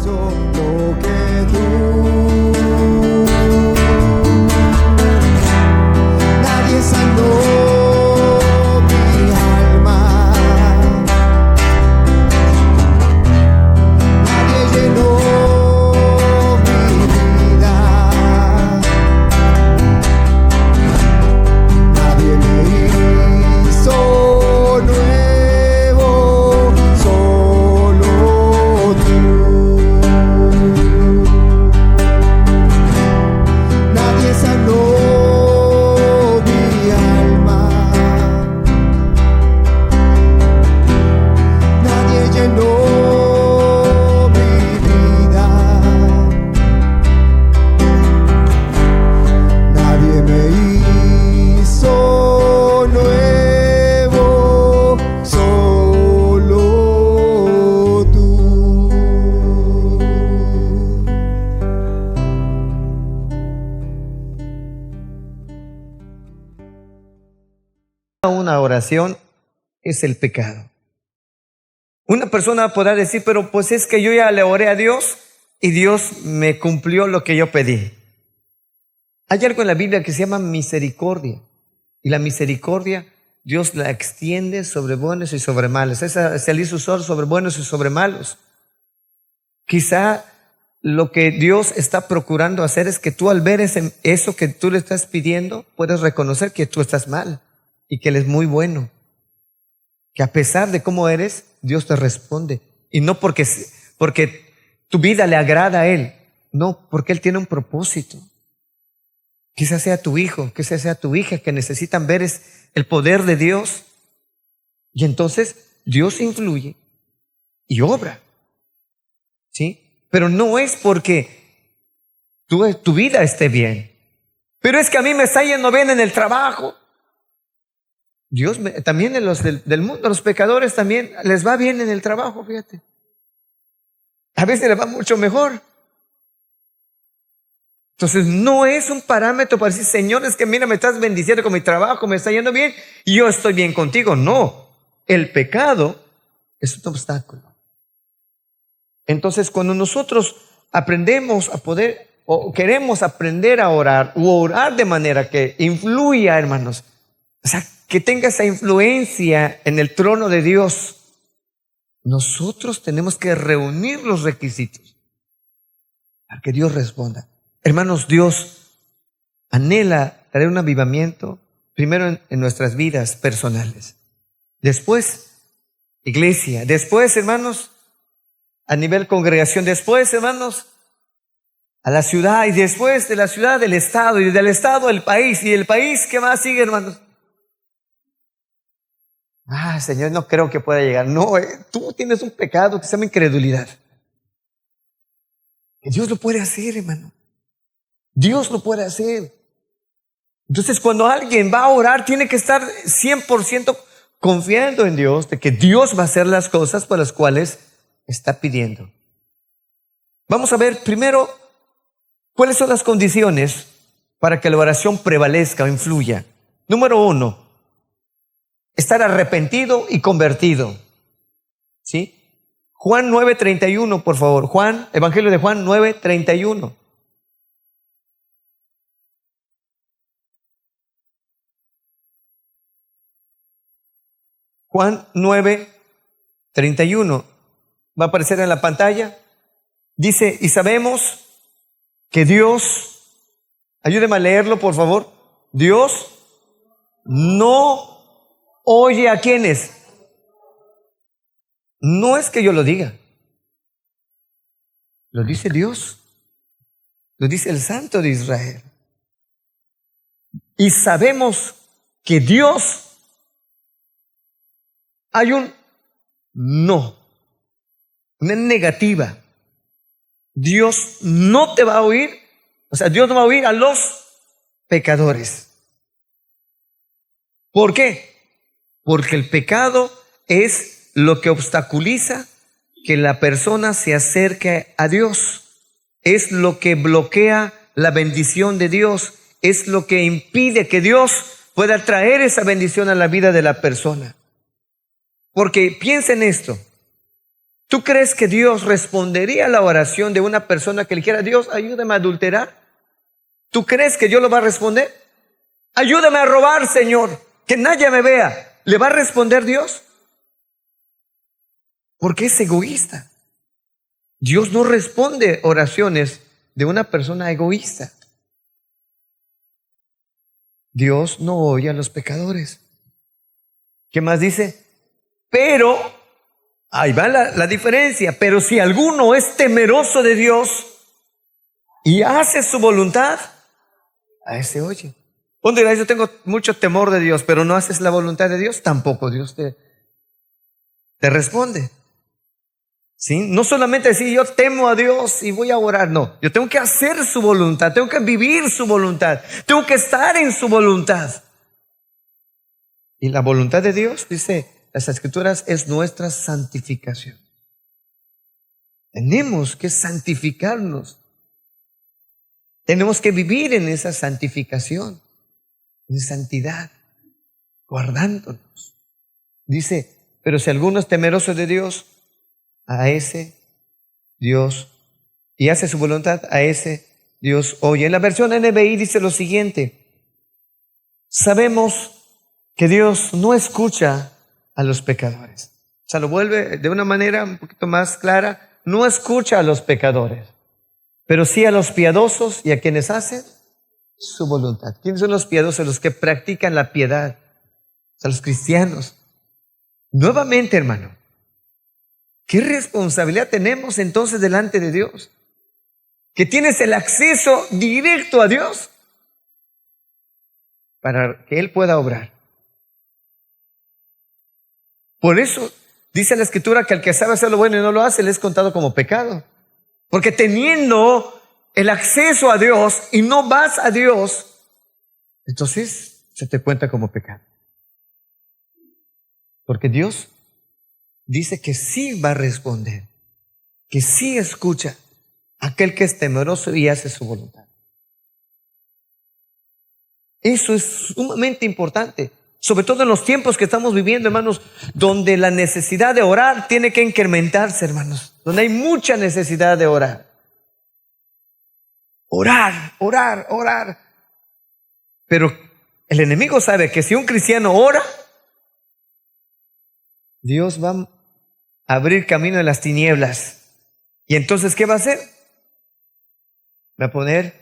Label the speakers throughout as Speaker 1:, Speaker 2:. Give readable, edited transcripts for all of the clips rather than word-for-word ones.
Speaker 1: lo que tú. Nadie sanó mi alma, nadie llenó mi vida, nadie me hizo nuevo, solo tú. Nadie sanó mi alma, nadie llenó mi vida, nadie me hizo nuevo, solo tú.
Speaker 2: Una oración es el pecado. Una persona podrá decir, pero pues es que yo ya le oré a Dios y Dios me cumplió lo que yo pedí. Hay algo en la Biblia que se llama misericordia. Y la misericordia Dios la extiende sobre buenos y sobre malos. Esa es el sol sobre buenos y sobre malos. Quizá lo que Dios está procurando hacer es que tú, al ver eso que tú le estás pidiendo, puedes reconocer que tú estás mal y que Él es muy bueno. Que a pesar de cómo eres, Dios te responde. Y no porque tu vida le agrada a Él. No, porque Él tiene un propósito. Quizás sea tu hijo, quizás sea tu hija, que necesitan ver el poder de Dios. Y entonces Dios influye y obra. ¿Sí? Pero no es porque tu vida esté bien. Pero es que a mí me está yendo bien en el trabajo. Dios también en los del mundo, los pecadores también les va bien en el trabajo, fíjate. A veces les va mucho mejor. Entonces no es un parámetro para decir, Señor, es que mira, me estás bendiciendo con mi trabajo, me está yendo bien y yo estoy bien contigo. No, el pecado es un obstáculo. Entonces cuando nosotros aprendemos a poder, o queremos aprender a orar, o orar de manera que influya, hermanos, o sea, que tenga esa influencia en el trono de Dios, nosotros tenemos que reunir los requisitos para que Dios responda. Hermanos, Dios anhela traer un avivamiento primero en nuestras vidas personales, después iglesia, después, hermanos, a nivel congregación, después, hermanos, a la ciudad, y después de la ciudad, del estado, y del estado, el país, y el país, ¿qué más sigue, hermanos? Señor, no creo que pueda llegar. No, tú tienes un pecado que se llama incredulidad. Que Dios lo puede hacer, hermano. Dios lo puede hacer. Entonces, cuando alguien va a orar, tiene que estar 100% confiando en Dios, de que Dios va a hacer las cosas por las cuales está pidiendo. Vamos a ver primero cuáles son las condiciones para que la oración prevalezca o influya. Número 1. Estar arrepentido y convertido. ¿Sí? Juan 9:31, por favor. Evangelio de Juan 9:31. Juan 9:31. Va a aparecer en la pantalla. Dice, y sabemos que Dios, ayúdeme a leerlo, por favor. Dios no oye a quienes. No es que yo lo diga. Lo dice Dios. Lo dice el Santo de Israel. Y sabemos que Dios, hay un no, una negativa. Dios no te va a oír, o sea, Dios no va a oír a los pecadores. ¿Por qué? Porque el pecado es lo que obstaculiza que la persona se acerque a Dios. Es lo que bloquea la bendición de Dios. Es lo que impide que Dios pueda traer esa bendición a la vida de la persona. Porque piensa en esto. ¿Tú crees que Dios respondería a la oración de una persona que le dijera, Dios, ayúdame a adulterar? ¿Tú crees que Dios lo va a responder? Ayúdame a robar, Señor, que nadie me vea. ¿Le va a responder Dios? Porque es egoísta. Dios no responde oraciones de una persona egoísta. Dios no oye a los pecadores. ¿Qué más dice? Pero, ahí va la diferencia, pero si alguno es temeroso de Dios y hace su voluntad, a ese oye. ¿Dónde dirás, yo tengo mucho temor de Dios, pero no haces la voluntad de Dios? Tampoco Dios te responde. ¿Sí? No solamente decir yo temo a Dios y voy a orar, no. Yo tengo que hacer su voluntad, tengo que vivir su voluntad, tengo que estar en su voluntad. Y la voluntad de Dios, dice las Escrituras, es nuestra santificación. Tenemos que santificarnos. Tenemos que vivir en esa santificación, en santidad, guardándonos. Dice, pero si alguno es temeroso de Dios, a ese Dios, y hace su voluntad, a ese Dios oye. En la versión NBI dice lo siguiente: sabemos que Dios no escucha a los pecadores. O sea, lo vuelve de una manera un poquito más clara: no escucha a los pecadores, pero sí a los piadosos y a quienes hacen su voluntad. ¿Quiénes son los piadosos? Los que practican la piedad, o sea, los cristianos. Nuevamente, hermano, ¿qué responsabilidad tenemos entonces delante de Dios? Que tienes el acceso directo a Dios para que Él pueda obrar. Por eso dice la Escritura que al que sabe hacer lo bueno y no lo hace, le es contado como pecado. Porque teniendo el acceso a Dios y no vas a Dios, entonces se te cuenta como pecado. Porque Dios dice que sí va a responder, que sí escucha a aquel que es temeroso y hace su voluntad. Eso es sumamente importante, sobre todo en los tiempos que estamos viviendo, hermanos, donde la necesidad de orar tiene que incrementarse, hermanos, donde hay mucha necesidad de orar. Orar, orar, orar. Pero el enemigo sabe que si un cristiano ora, Dios va a abrir camino en las tinieblas. Y entonces, ¿qué va a hacer? Va a poner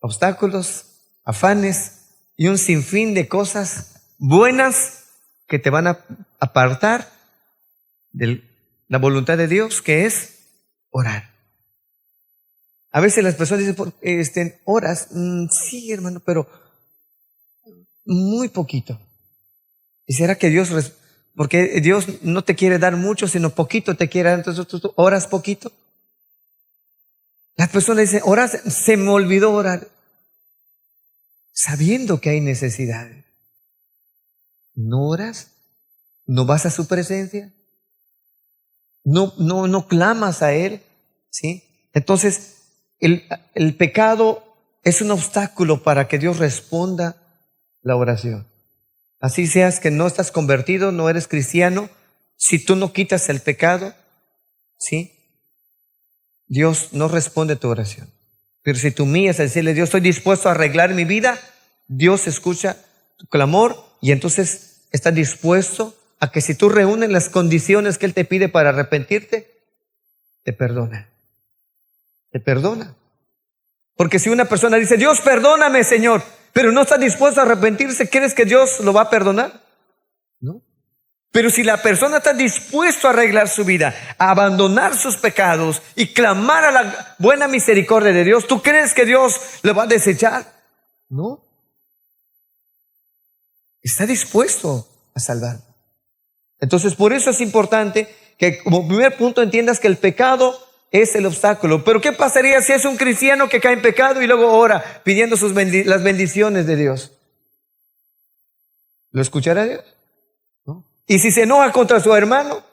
Speaker 2: obstáculos, afanes y un sinfín de cosas buenas que te van a apartar de la voluntad de Dios, que es orar. A veces las personas dicen, ¿oras? Sí, hermano, pero muy poquito. ¿Y será que Dios, porque Dios no te quiere dar mucho, sino poquito te quiere dar, entonces tú oras poquito? Las personas dicen, oras, se me olvidó orar, sabiendo que hay necesidad. ¿No oras? ¿No vas a su presencia? ¿No clamas a Él? ¿Sí? Entonces, el pecado es un obstáculo para que Dios responda la oración. Así seas que no estás convertido, no eres cristiano, si tú no quitas el pecado, ¿sí? Dios no responde tu oración. Pero si tú humillas a decirle, Dios, estoy dispuesto a arreglar mi vida, Dios escucha tu clamor y entonces está dispuesto a que si tú reúnes las condiciones que Él te pide para arrepentirte, te perdona. Te perdona. Porque si una persona dice, Dios, perdóname, Señor, pero no está dispuesto a arrepentirse, ¿crees que Dios lo va a perdonar? No. Pero si la persona está dispuesta a arreglar su vida, a abandonar sus pecados y clamar a la buena misericordia de Dios, ¿tú crees que Dios lo va a desechar? No. Está dispuesto a salvar. Entonces, por eso es importante que como primer punto entiendas que el pecado es el obstáculo. Pero ¿qué pasaría si es un cristiano que cae en pecado y luego ora pidiendo las bendiciones de Dios? ¿Lo escuchará Dios? ¿No? Y si se enoja contra su hermano,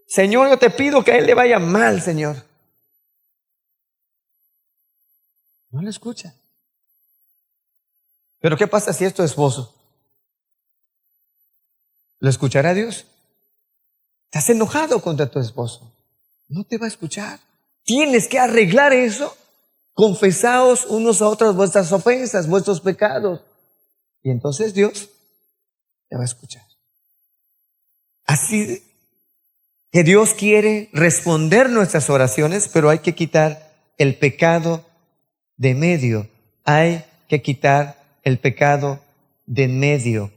Speaker 2: Señor, yo te pido que a él le vaya mal, Señor. No lo escucha. Pero ¿qué pasa si es tu esposo? ¿Lo escuchará Dios? Estás enojado contra tu esposo. No te va a escuchar. Tienes que arreglar eso. Confesaos unos a otros vuestras ofensas, vuestros pecados. Y entonces Dios te va a escuchar. Así que Dios quiere responder nuestras oraciones, pero hay que quitar el pecado de medio. Hay que quitar el pecado de en medio.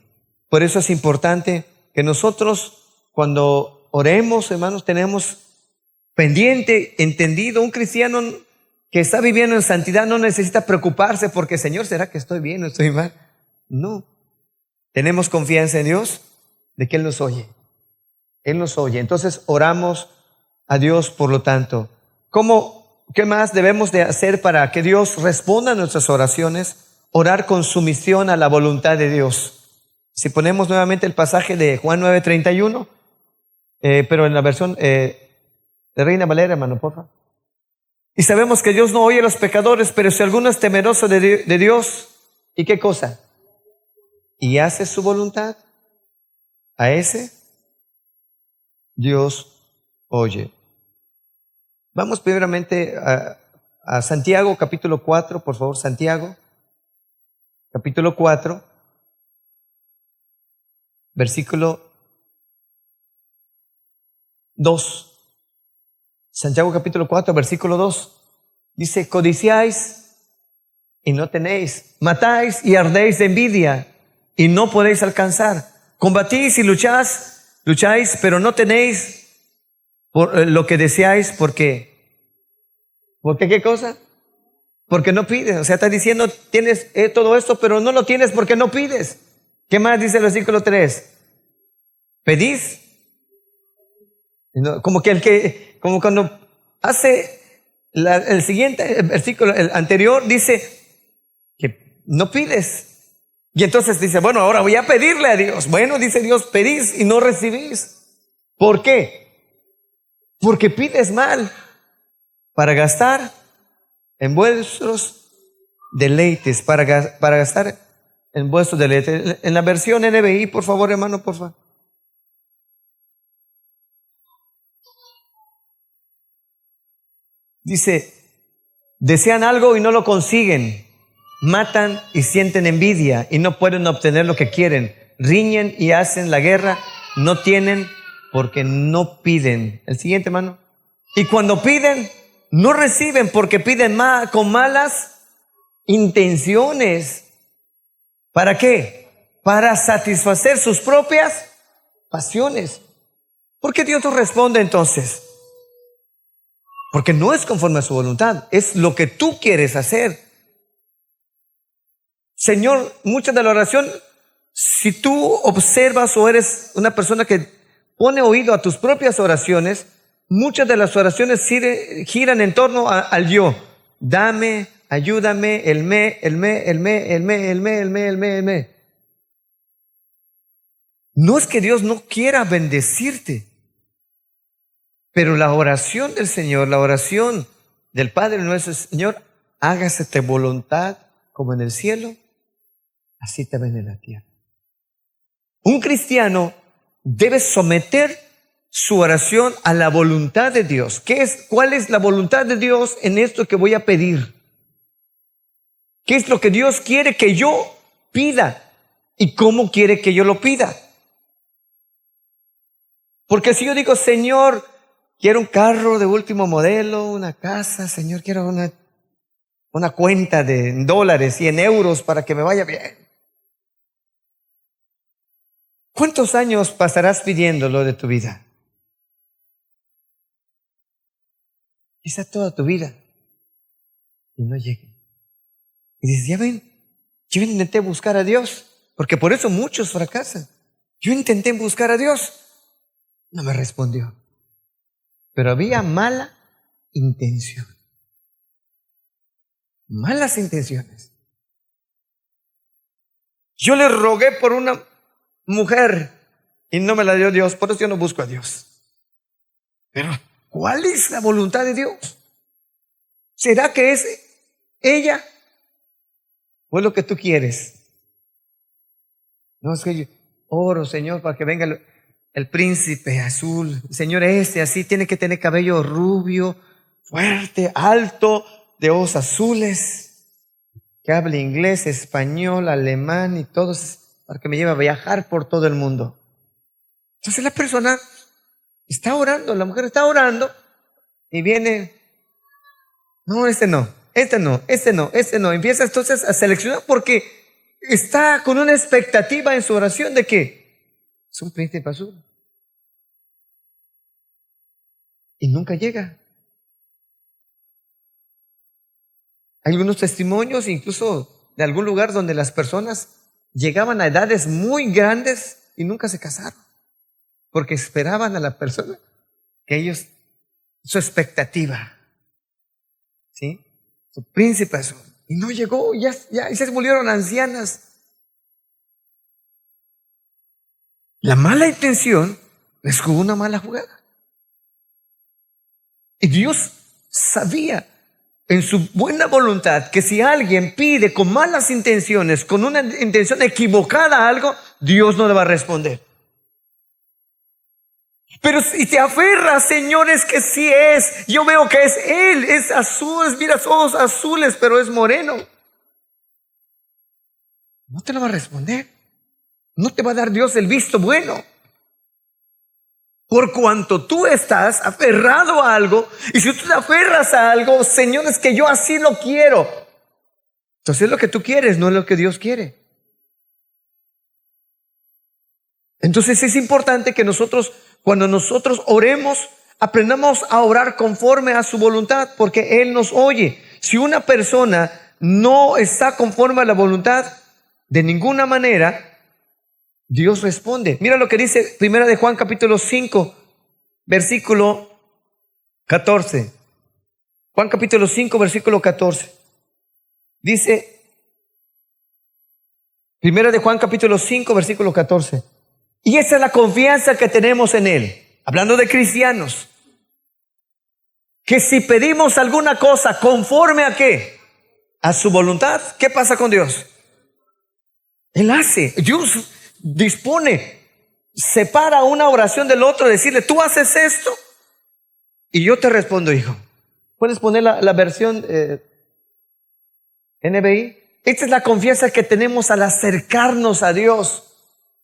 Speaker 2: Por eso es importante que nosotros, cuando oremos, hermanos, tenemos pendiente, entendido. Un cristiano que está viviendo en santidad no necesita preocuparse porque, Señor, ¿será que estoy bien o estoy mal? No. Tenemos confianza en Dios de que Él nos oye. Él nos oye. Entonces oramos a Dios, por lo tanto. ¿Qué más debemos de hacer para que Dios responda a nuestras oraciones? Orar con sumisión a la voluntad de Dios. Si ponemos nuevamente el pasaje de Juan 9:31, pero en la versión de Reina Valera, hermano, por favor. Y sabemos que Dios no oye a los pecadores, pero si alguno es temeroso de Dios, ¿y qué cosa? Y hace su voluntad, a ese Dios oye. Vamos primeramente a Santiago, capítulo 4, por favor, Santiago, capítulo 4, versículo 2. Santiago capítulo 4, versículo 2. Dice, codiciáis y no tenéis, matáis y ardéis de envidia y no podéis alcanzar. Combatís y lucháis, pero no tenéis por lo que deseáis, porque ¿qué cosa? Porque no pides. O sea, está diciendo, tienes todo esto, pero no lo tienes porque no pides. ¿Qué más dice el versículo 3? Pedís. Como cuando hace el siguiente versículo, el anterior, dice que no pides. Y entonces dice, bueno, ahora voy a pedirle a Dios. Bueno, dice Dios, pedís y no recibís. ¿Por qué? Porque pides mal para gastar en vuestros deleites, para gastar en vuestros deleites. En la versión NBI, por favor, hermano, por favor. Dice, desean algo y no lo consiguen, matan y sienten envidia y no pueden obtener lo que quieren, riñen y hacen la guerra, no tienen porque no piden. El siguiente, hermano. Y cuando piden, no reciben porque piden con malas intenciones. ¿Para qué? Para satisfacer sus propias pasiones. ¿Por qué Dios nos responde entonces? Porque no es conforme a su voluntad, es lo que tú quieres hacer. Señor, mucha de la oración, si tú observas o eres una persona que pone oído a tus propias oraciones, muchas de las oraciones giran en torno al yo. Dame, ayúdame, el me. No es que Dios no quiera bendecirte. Pero la oración del Señor, la oración del Padre nuestro, Señor, hágase tu voluntad como en el cielo, así también en la tierra. Un cristiano debe someter su oración a la voluntad de Dios. ¿Cuál es la voluntad de Dios en esto que voy a pedir? ¿Qué es lo que Dios quiere que yo pida? ¿Y cómo quiere que yo lo pida? Porque si yo digo, Señor, quiero un carro de último modelo, una casa, Señor, quiero una cuenta de dólares y en euros para que me vaya bien. ¿Cuántos años pasarás pidiéndolo de tu vida? Quizá toda tu vida. Y no llegue. Y dices, ya ven, yo intenté buscar a Dios, porque por eso muchos fracasan. Yo intenté buscar a Dios, no me respondió. Pero había mala intención. Malas intenciones. Yo le rogué por una mujer y no me la dio Dios, por eso yo no busco a Dios. Pero, ¿cuál es la voluntad de Dios? ¿Será que es ella o es lo que tú quieres? No, es que yo oro, Señor, para que venga. el príncipe azul. Señor, así tiene que tener cabello rubio, fuerte, alto, de ojos azules, que hable inglés, español, alemán y todo, para que me lleve a viajar por todo el mundo. Entonces la persona está orando, la mujer está orando y viene, no, este no. Empieza entonces a seleccionar porque está con una expectativa en su oración de que es un príncipe azul. Y nunca llega. Hay algunos testimonios, incluso de algún lugar donde las personas llegaban a edades muy grandes y nunca se casaron. Porque esperaban a la persona que ellos, su expectativa, ¿sí? Su príncipe azul. Y no llegó, ya se volvieron ancianas. La mala intención les jugó una mala jugada. Y Dios sabía en su buena voluntad que si alguien pide con malas intenciones, con una intención equivocada a algo, Dios no le va a responder. Pero si te aferras, señores, que sí es, yo veo que es Él, es azul, mira, ojos azules, pero es moreno. No te lo va a responder. No te va a dar Dios el visto bueno. Por cuanto tú estás aferrado a algo, y si tú te aferras a algo, señores, que yo así lo quiero. Entonces es lo que tú quieres, no es lo que Dios quiere. Entonces es importante que nosotros, cuando nosotros oremos, aprendamos a orar conforme a su voluntad, porque Él nos oye. Si una persona no está conforme a la voluntad, de ninguna manera Dios responde. Mira lo que dice 1 de Juan capítulo 5, versículo 14. Juan capítulo 5, versículo 14. Dice, 1 de Juan capítulo 5, versículo 14. Y esa es la confianza que tenemos en Él. Hablando de cristianos. Que si pedimos alguna cosa conforme a ¿qué? A su voluntad. ¿Qué pasa con Dios? Él hace. Dios dispone, separa una oración del otro, decirle, tú haces esto y yo te respondo, hijo. ¿Puedes poner la versión NBI? Esta es la confianza que tenemos al acercarnos a Dios,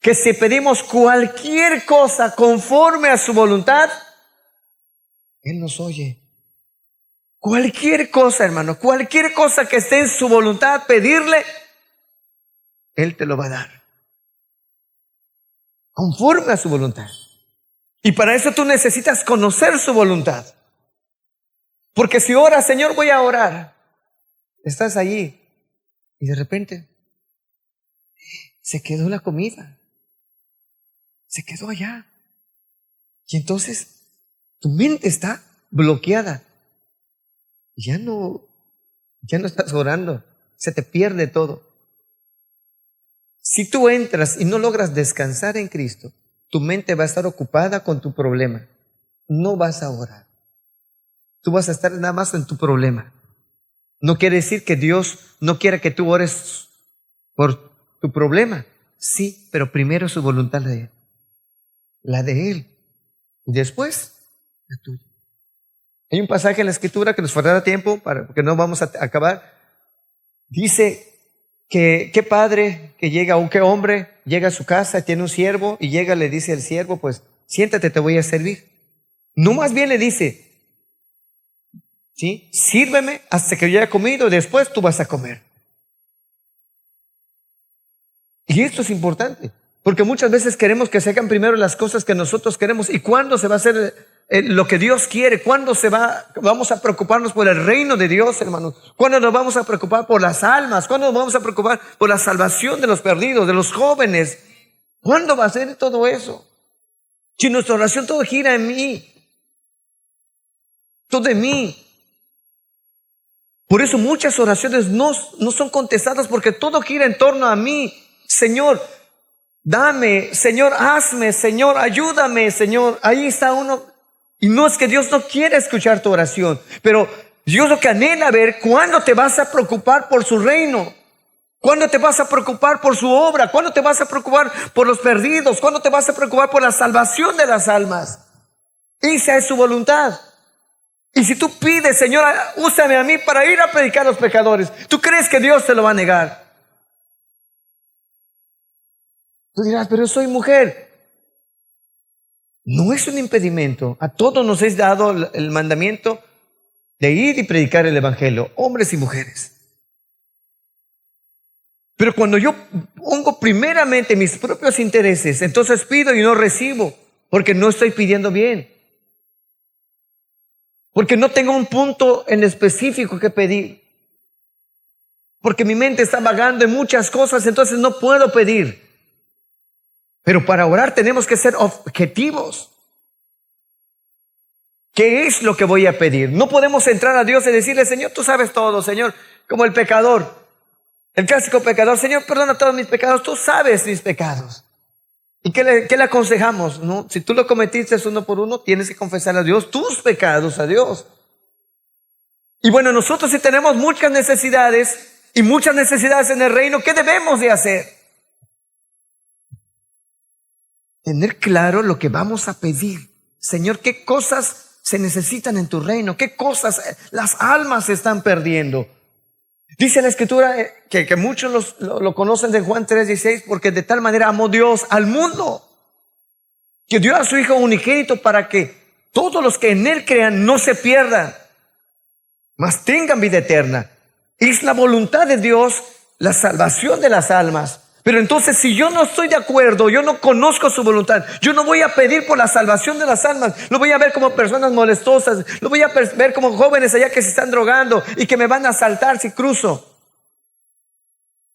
Speaker 2: que si pedimos cualquier cosa conforme a su voluntad, Él nos oye. Cualquier cosa, hermano, cualquier cosa que esté en su voluntad, pedirle, Él te lo va a dar. Conforme a su voluntad. Y para eso tú necesitas conocer su voluntad. Porque si oras, Señor, voy a orar, estás allí y de repente se quedó la comida, se quedó allá. Y entonces tu mente está bloqueada. Ya no estás orando, se te pierde todo. Si tú entras y no logras descansar en Cristo, tu mente va a estar ocupada con tu problema. No vas a orar. Tú vas a estar nada más en tu problema. No quiere decir que Dios no quiera que tú ores por tu problema. Sí, pero primero su voluntad de Él. La de Él. Y después, la tuya. Hay un pasaje en la Escritura que nos faltará tiempo porque no vamos a acabar. Dice que qué padre que llega, o qué hombre llega a su casa, tiene un siervo y llega, le dice al siervo, pues siéntate, te voy a servir. No, más bien le dice, ¿sí? Sírveme hasta que yo haya comido, después tú vas a comer. Y esto es importante, porque muchas veces queremos que se hagan primero las cosas que nosotros queremos. ¿Y cuándo se va a hacer lo que Dios quiere? ¿Cuándo vamos a preocuparnos por el reino de Dios, hermanos? ¿Cuándo nos vamos a preocupar por las almas? ¿Cuándo nos vamos a preocupar por la salvación de los perdidos, de los jóvenes? ¿Cuándo va a ser todo eso? Si nuestra oración todo gira en mí, todo en mí. Por eso muchas oraciones no son contestadas, porque todo gira en torno a mí. Señor, dame, Señor, hazme, Señor, ayúdame, Señor. Ahí está uno. Y no es que Dios no quiera escuchar tu oración, pero Dios lo que anhela ver, ¿cuándo te vas a preocupar por su reino? ¿Cuándo te vas a preocupar por su obra? ¿Cuándo te vas a preocupar por los perdidos? ¿Cuándo te vas a preocupar por la salvación de las almas? Esa es su voluntad. Y si tú pides, Señor, úsame a mí para ir a predicar a los pecadores, ¿tú crees que Dios te lo va a negar? Tú dirás, pero soy mujer. No es un impedimento. A todos nos es dado el mandamiento de ir y predicar el evangelio, hombres y mujeres. Pero cuando yo pongo primeramente mis propios intereses, entonces pido y no recibo, porque no estoy pidiendo bien. Porque no tengo un punto en específico que pedir. Porque mi mente está vagando en muchas cosas, entonces no puedo pedir. Pero para orar tenemos que ser objetivos. ¿Qué es lo que voy a pedir? No podemos entrar a Dios y decirle, Señor, tú sabes todo, Señor, como el pecador. El clásico pecador, Señor, perdona todos mis pecados, tú sabes mis pecados. ¿Y qué le aconsejamos? ¿No? Si tú lo cometiste uno por uno, tienes que confesar a Dios tus pecados a Dios. Y bueno, nosotros sí tenemos muchas necesidades y muchas necesidades en el reino. ¿Qué debemos de hacer? Tener claro lo que vamos a pedir. Señor, ¿qué cosas se necesitan en tu reino? ¿Qué cosas las almas se están perdiendo? Dice la Escritura que muchos lo conocen de Juan 3:16, porque de tal manera amó Dios al mundo, que dio a su Hijo unigénito para que todos los que en Él crean no se pierdan, mas tengan vida eterna. Es la voluntad de Dios la salvación de las almas. Pero entonces, si yo no estoy de acuerdo, yo no conozco su voluntad, yo no voy a pedir por la salvación de las almas. Lo voy a ver como personas molestosas, lo voy a ver como jóvenes allá que se están drogando y que me van a asaltar si cruzo.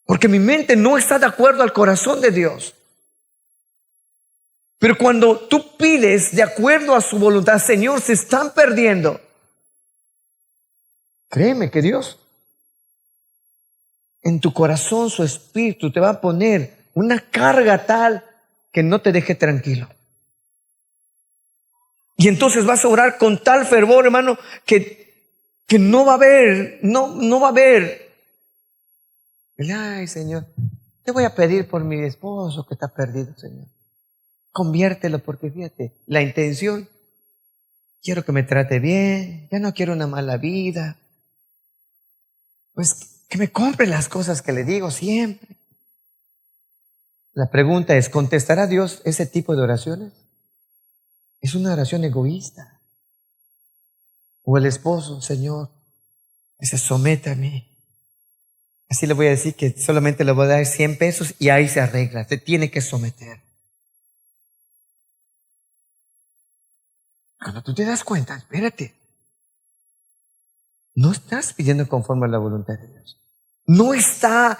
Speaker 2: Porque mi mente no está de acuerdo al corazón de Dios. Pero cuando tú pides de acuerdo a su voluntad, Señor, se están perdiendo. Créeme que Dios, en tu corazón, su espíritu te va a poner una carga tal que no te deje tranquilo. Y entonces vas a orar con tal fervor, hermano, que no va a haber, no va a haber. Ay, Señor, te voy a pedir por mi esposo que está perdido, Señor. Conviértelo, porque fíjate, la intención, quiero que me trate bien, ya no quiero una mala vida. Pues que me compre las cosas que le digo siempre. La pregunta es, ¿contestará Dios ese tipo de oraciones? Es una oración egoísta. O el esposo, Señor, que se someta a mí. Así le voy a decir que solamente le voy a dar 100 pesos y ahí se arregla. Se tiene que someter. Cuando tú te das cuenta, espérate. No estás pidiendo conforme a la voluntad de Dios. No está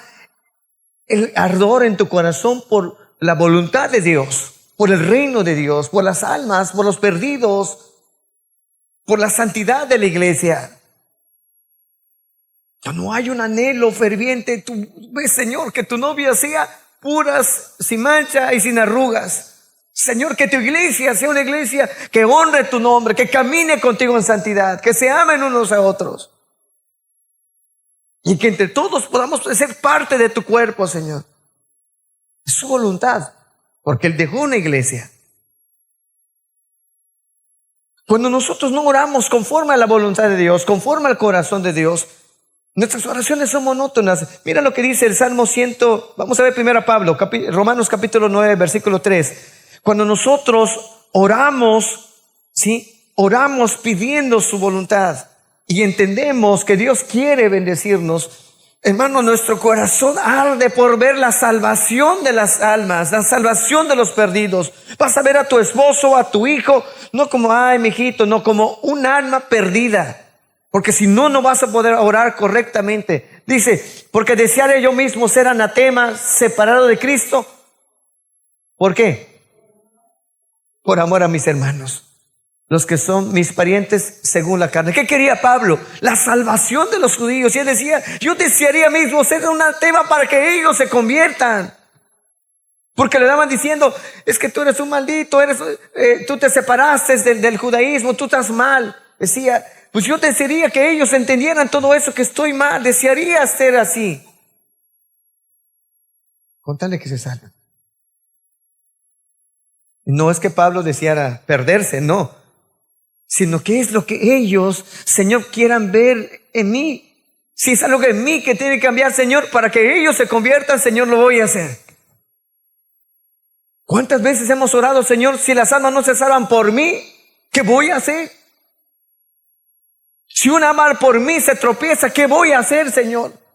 Speaker 2: el ardor en tu corazón por la voluntad de Dios, por el reino de Dios, por las almas, por los perdidos, por la santidad de la iglesia. No hay un anhelo ferviente. Tú ves, Señor, que tu novia sea puras, sin mancha y sin arrugas. Señor, que tu iglesia sea una iglesia que honre tu nombre, que camine contigo en santidad, que se amen unos a otros. Y que entre todos podamos ser parte de tu cuerpo, Señor. Es su voluntad, porque Él dejó una iglesia. Cuando nosotros no oramos conforme a la voluntad de Dios, conforme al corazón de Dios, nuestras oraciones son monótonas. Mira lo que dice el Salmo 100. Vamos a ver primero a Pablo, Romanos capítulo 9, versículo 3. Cuando nosotros oramos, ¿sí? Oramos pidiendo su voluntad y entendemos que Dios quiere bendecirnos. Hermano, nuestro corazón arde por ver la salvación de las almas, la salvación de los perdidos. Vas a ver a tu esposo, a tu hijo, no como, ay, mijito, no, como un alma perdida. Porque si no, no vas a poder orar correctamente. Dice, porque desearé yo mismo ser anatema, separado de Cristo. ¿Por qué? Por amor a mis hermanos, los que son mis parientes según la carne. ¿Qué quería Pablo? La salvación de los judíos. Y él decía, yo desearía mismo ser un anatema para que ellos se conviertan. Porque le daban diciendo, es que tú eres un maldito, tú te separaste del judaísmo, tú estás mal. Decía, pues yo desearía que ellos entendieran todo eso, que estoy mal, desearía ser así. con tal de que se salven. No es que Pablo deseara perderse, no, sino que es lo que ellos, Señor, quieran ver en mí. Si es algo en mí que tiene que cambiar, Señor, para que ellos se conviertan, Señor, lo voy a hacer. ¿Cuántas veces hemos orado, Señor, si las almas no se salvan por mí, qué voy a hacer? Si una alma por mí se tropieza, ¿qué voy a hacer, Señor?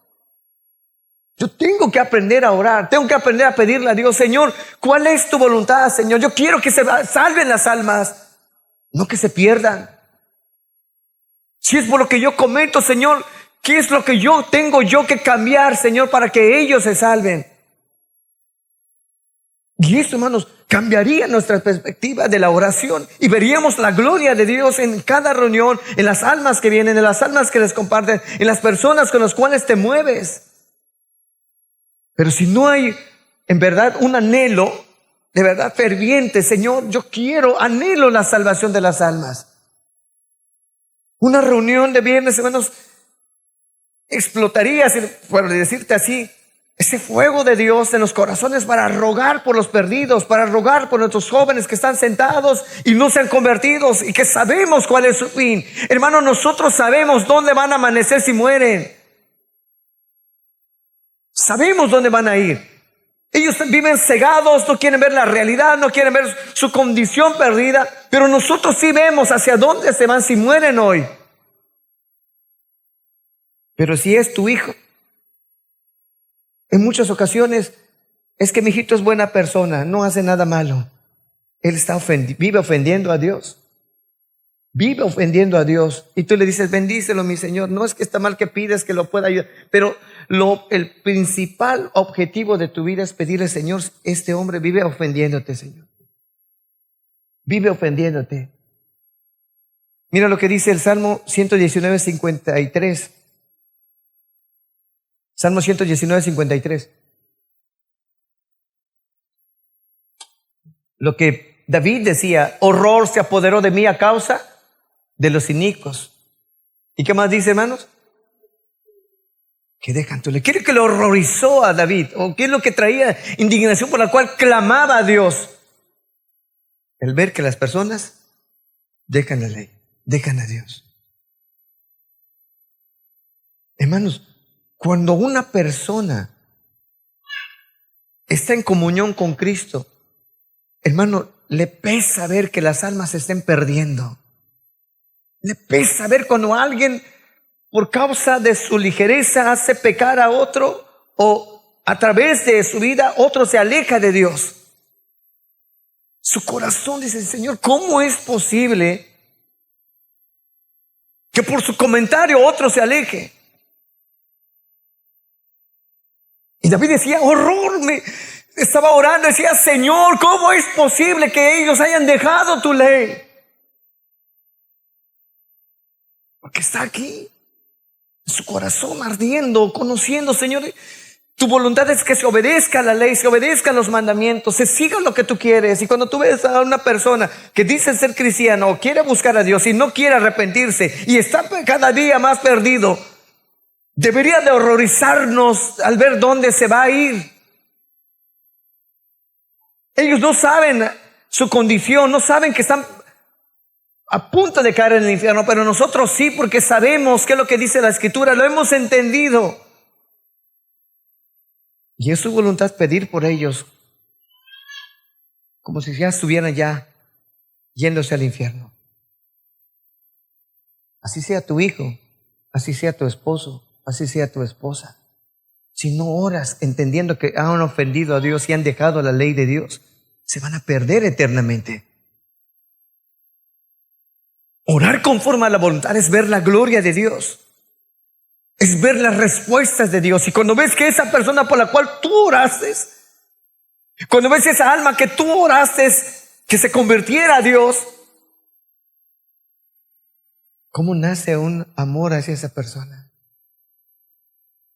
Speaker 2: Yo tengo que aprender a orar, tengo que aprender a pedirle a Dios, Señor, ¿cuál es tu voluntad, Señor? Yo quiero que se salven las almas, no que se pierdan. Si es por lo que yo comento, Señor, ¿qué es lo que yo tengo que cambiar, Señor, para que ellos se salven? Y esto, hermanos, cambiaría nuestra perspectiva de la oración y veríamos la gloria de Dios en cada reunión, en las almas que vienen, en las almas que les comparten, en las personas con las cuales te mueves. Pero si no hay en verdad un anhelo de verdad ferviente, Señor, yo anhelo la salvación de las almas. Una reunión de viernes, hermanos, explotaría, por decirte así, ese fuego de Dios en los corazones para rogar por los perdidos, para rogar por nuestros jóvenes que están sentados y no se han convertido y que sabemos cuál es su fin. Hermano, nosotros sabemos dónde van a amanecer si mueren. Sabemos dónde van a ir. Ellos viven cegados, no quieren ver la realidad, no quieren ver su condición perdida, pero nosotros sí vemos hacia dónde se van si mueren hoy. Pero si es tu hijo, en muchas ocasiones es que mi hijito es buena persona, no hace nada malo. Él vive ofendiendo a Dios. Vive ofendiendo a Dios. Y tú le dices, bendícelo, mi Señor. No es que está mal que pides que lo pueda ayudar, pero el principal objetivo de tu vida es pedirle, Señor, este hombre vive ofendiéndote, Señor. Vive ofendiéndote. Mira lo que dice el Salmo 119, 53. Salmo 119, 53. Lo que David decía, horror se apoderó de mí a causa de los inicuos. ¿Y qué más dice, hermanos? Que dejan tu ley. ¿Qué es lo que le horrorizó a David? ¿O qué es lo que traía indignación por la cual clamaba a Dios? El ver que las personas dejan la ley, dejan a Dios. Hermanos, cuando una persona está en comunión con Cristo, hermano, le pesa ver que las almas se estén perdiendo. Le pesa ver cuando alguien, por causa de su ligereza, hace pecar a otro o a través de su vida otro se aleja de Dios. Su corazón dice, Señor, ¿cómo es posible que por su comentario otro se aleje? Y David decía, horror, estaba orando, decía, Señor, ¿cómo es posible que ellos hayan dejado tu ley? Porque está aquí, su corazón ardiendo, conociendo, Señor, tu voluntad es que se obedezca la ley, se obedezcan los mandamientos, se siga lo que tú quieres. Y cuando tú ves a una persona que dice ser cristiano o quiere buscar a Dios y no quiere arrepentirse y está cada día más perdido, debería de horrorizarnos al ver dónde se va a ir. Ellos no saben su condición, no saben que están a punto de caer en el infierno, pero nosotros sí, porque sabemos qué es lo que dice la Escritura, lo hemos entendido. Y es su voluntad pedir por ellos, como si ya estuvieran ya yéndose al infierno. Así sea tu hijo, así sea tu esposo, así sea tu esposa. Si no oras entendiendo que han ofendido a Dios y han dejado la ley de Dios, se van a perder eternamente. Orar conforme a la voluntad es ver la gloria de Dios. Es ver las respuestas de Dios. Y cuando ves que esa persona por la cual tú oraste, cuando ves esa alma que tú oraste, que se convirtiera a Dios, ¿cómo nace un amor hacia esa persona?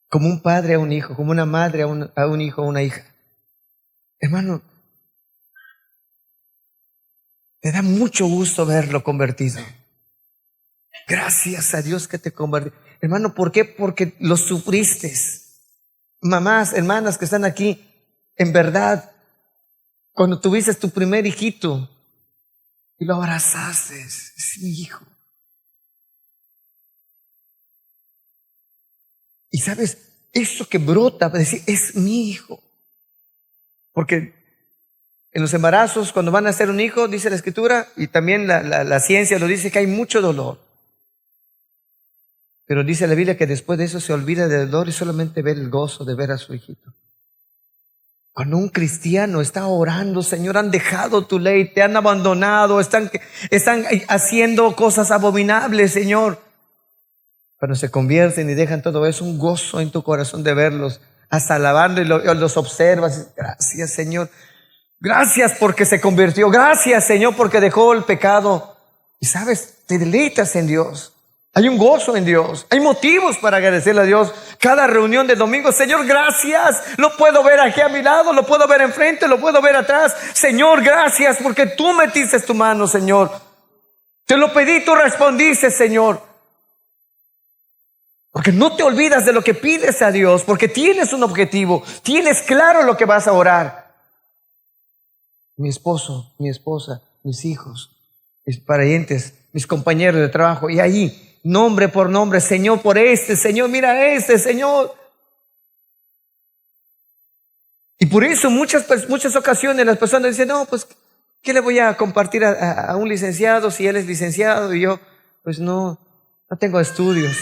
Speaker 2: Como un padre a un hijo, como una madre a un hijo o una hija. Hermano, te da mucho gusto verlo convertido. Gracias a Dios que te convertiste. Hermano, ¿por qué? Porque lo sufriste. Mamás, hermanas que están aquí, en verdad, cuando tuviste tu primer hijito y lo abrazaste, es mi hijo. Y sabes, eso que brota para decir, es mi hijo. Porque en los embarazos, cuando van a hacer un hijo, dice la Escritura, y también la ciencia lo dice, que hay mucho dolor. Pero dice la Biblia que después de eso se olvida del dolor y solamente ve el gozo de ver a su hijito. Cuando un cristiano está orando, Señor, han dejado tu ley, te han abandonado, están haciendo cosas abominables, Señor. Cuando se convierten y dejan todo eso, un gozo en tu corazón de verlos, hasta alabando y los observas. Gracias, Señor. Gracias porque se convirtió. Gracias, Señor, porque dejó el pecado. Y sabes, te deleitas en Dios. Hay un gozo en Dios. Hay motivos para agradecerle a Dios. Cada reunión de domingo, Señor, gracias. Lo puedo ver aquí a mi lado, lo puedo ver enfrente, lo puedo ver atrás. Señor, gracias porque tú metiste tu mano, Señor. Te lo pedí, tú respondiste, Señor. Porque no te olvidas de lo que pides a Dios, porque tienes un objetivo, tienes claro lo que vas a orar. Mi esposo, mi esposa, mis hijos, mis parientes, mis compañeros de trabajo, y ahí, nombre por nombre, Señor, por este, Señor, mira este, Señor. Y por eso muchas ocasiones las personas dicen, no, pues, ¿qué le voy a compartir a un licenciado si él es licenciado? Y yo, pues no tengo estudios.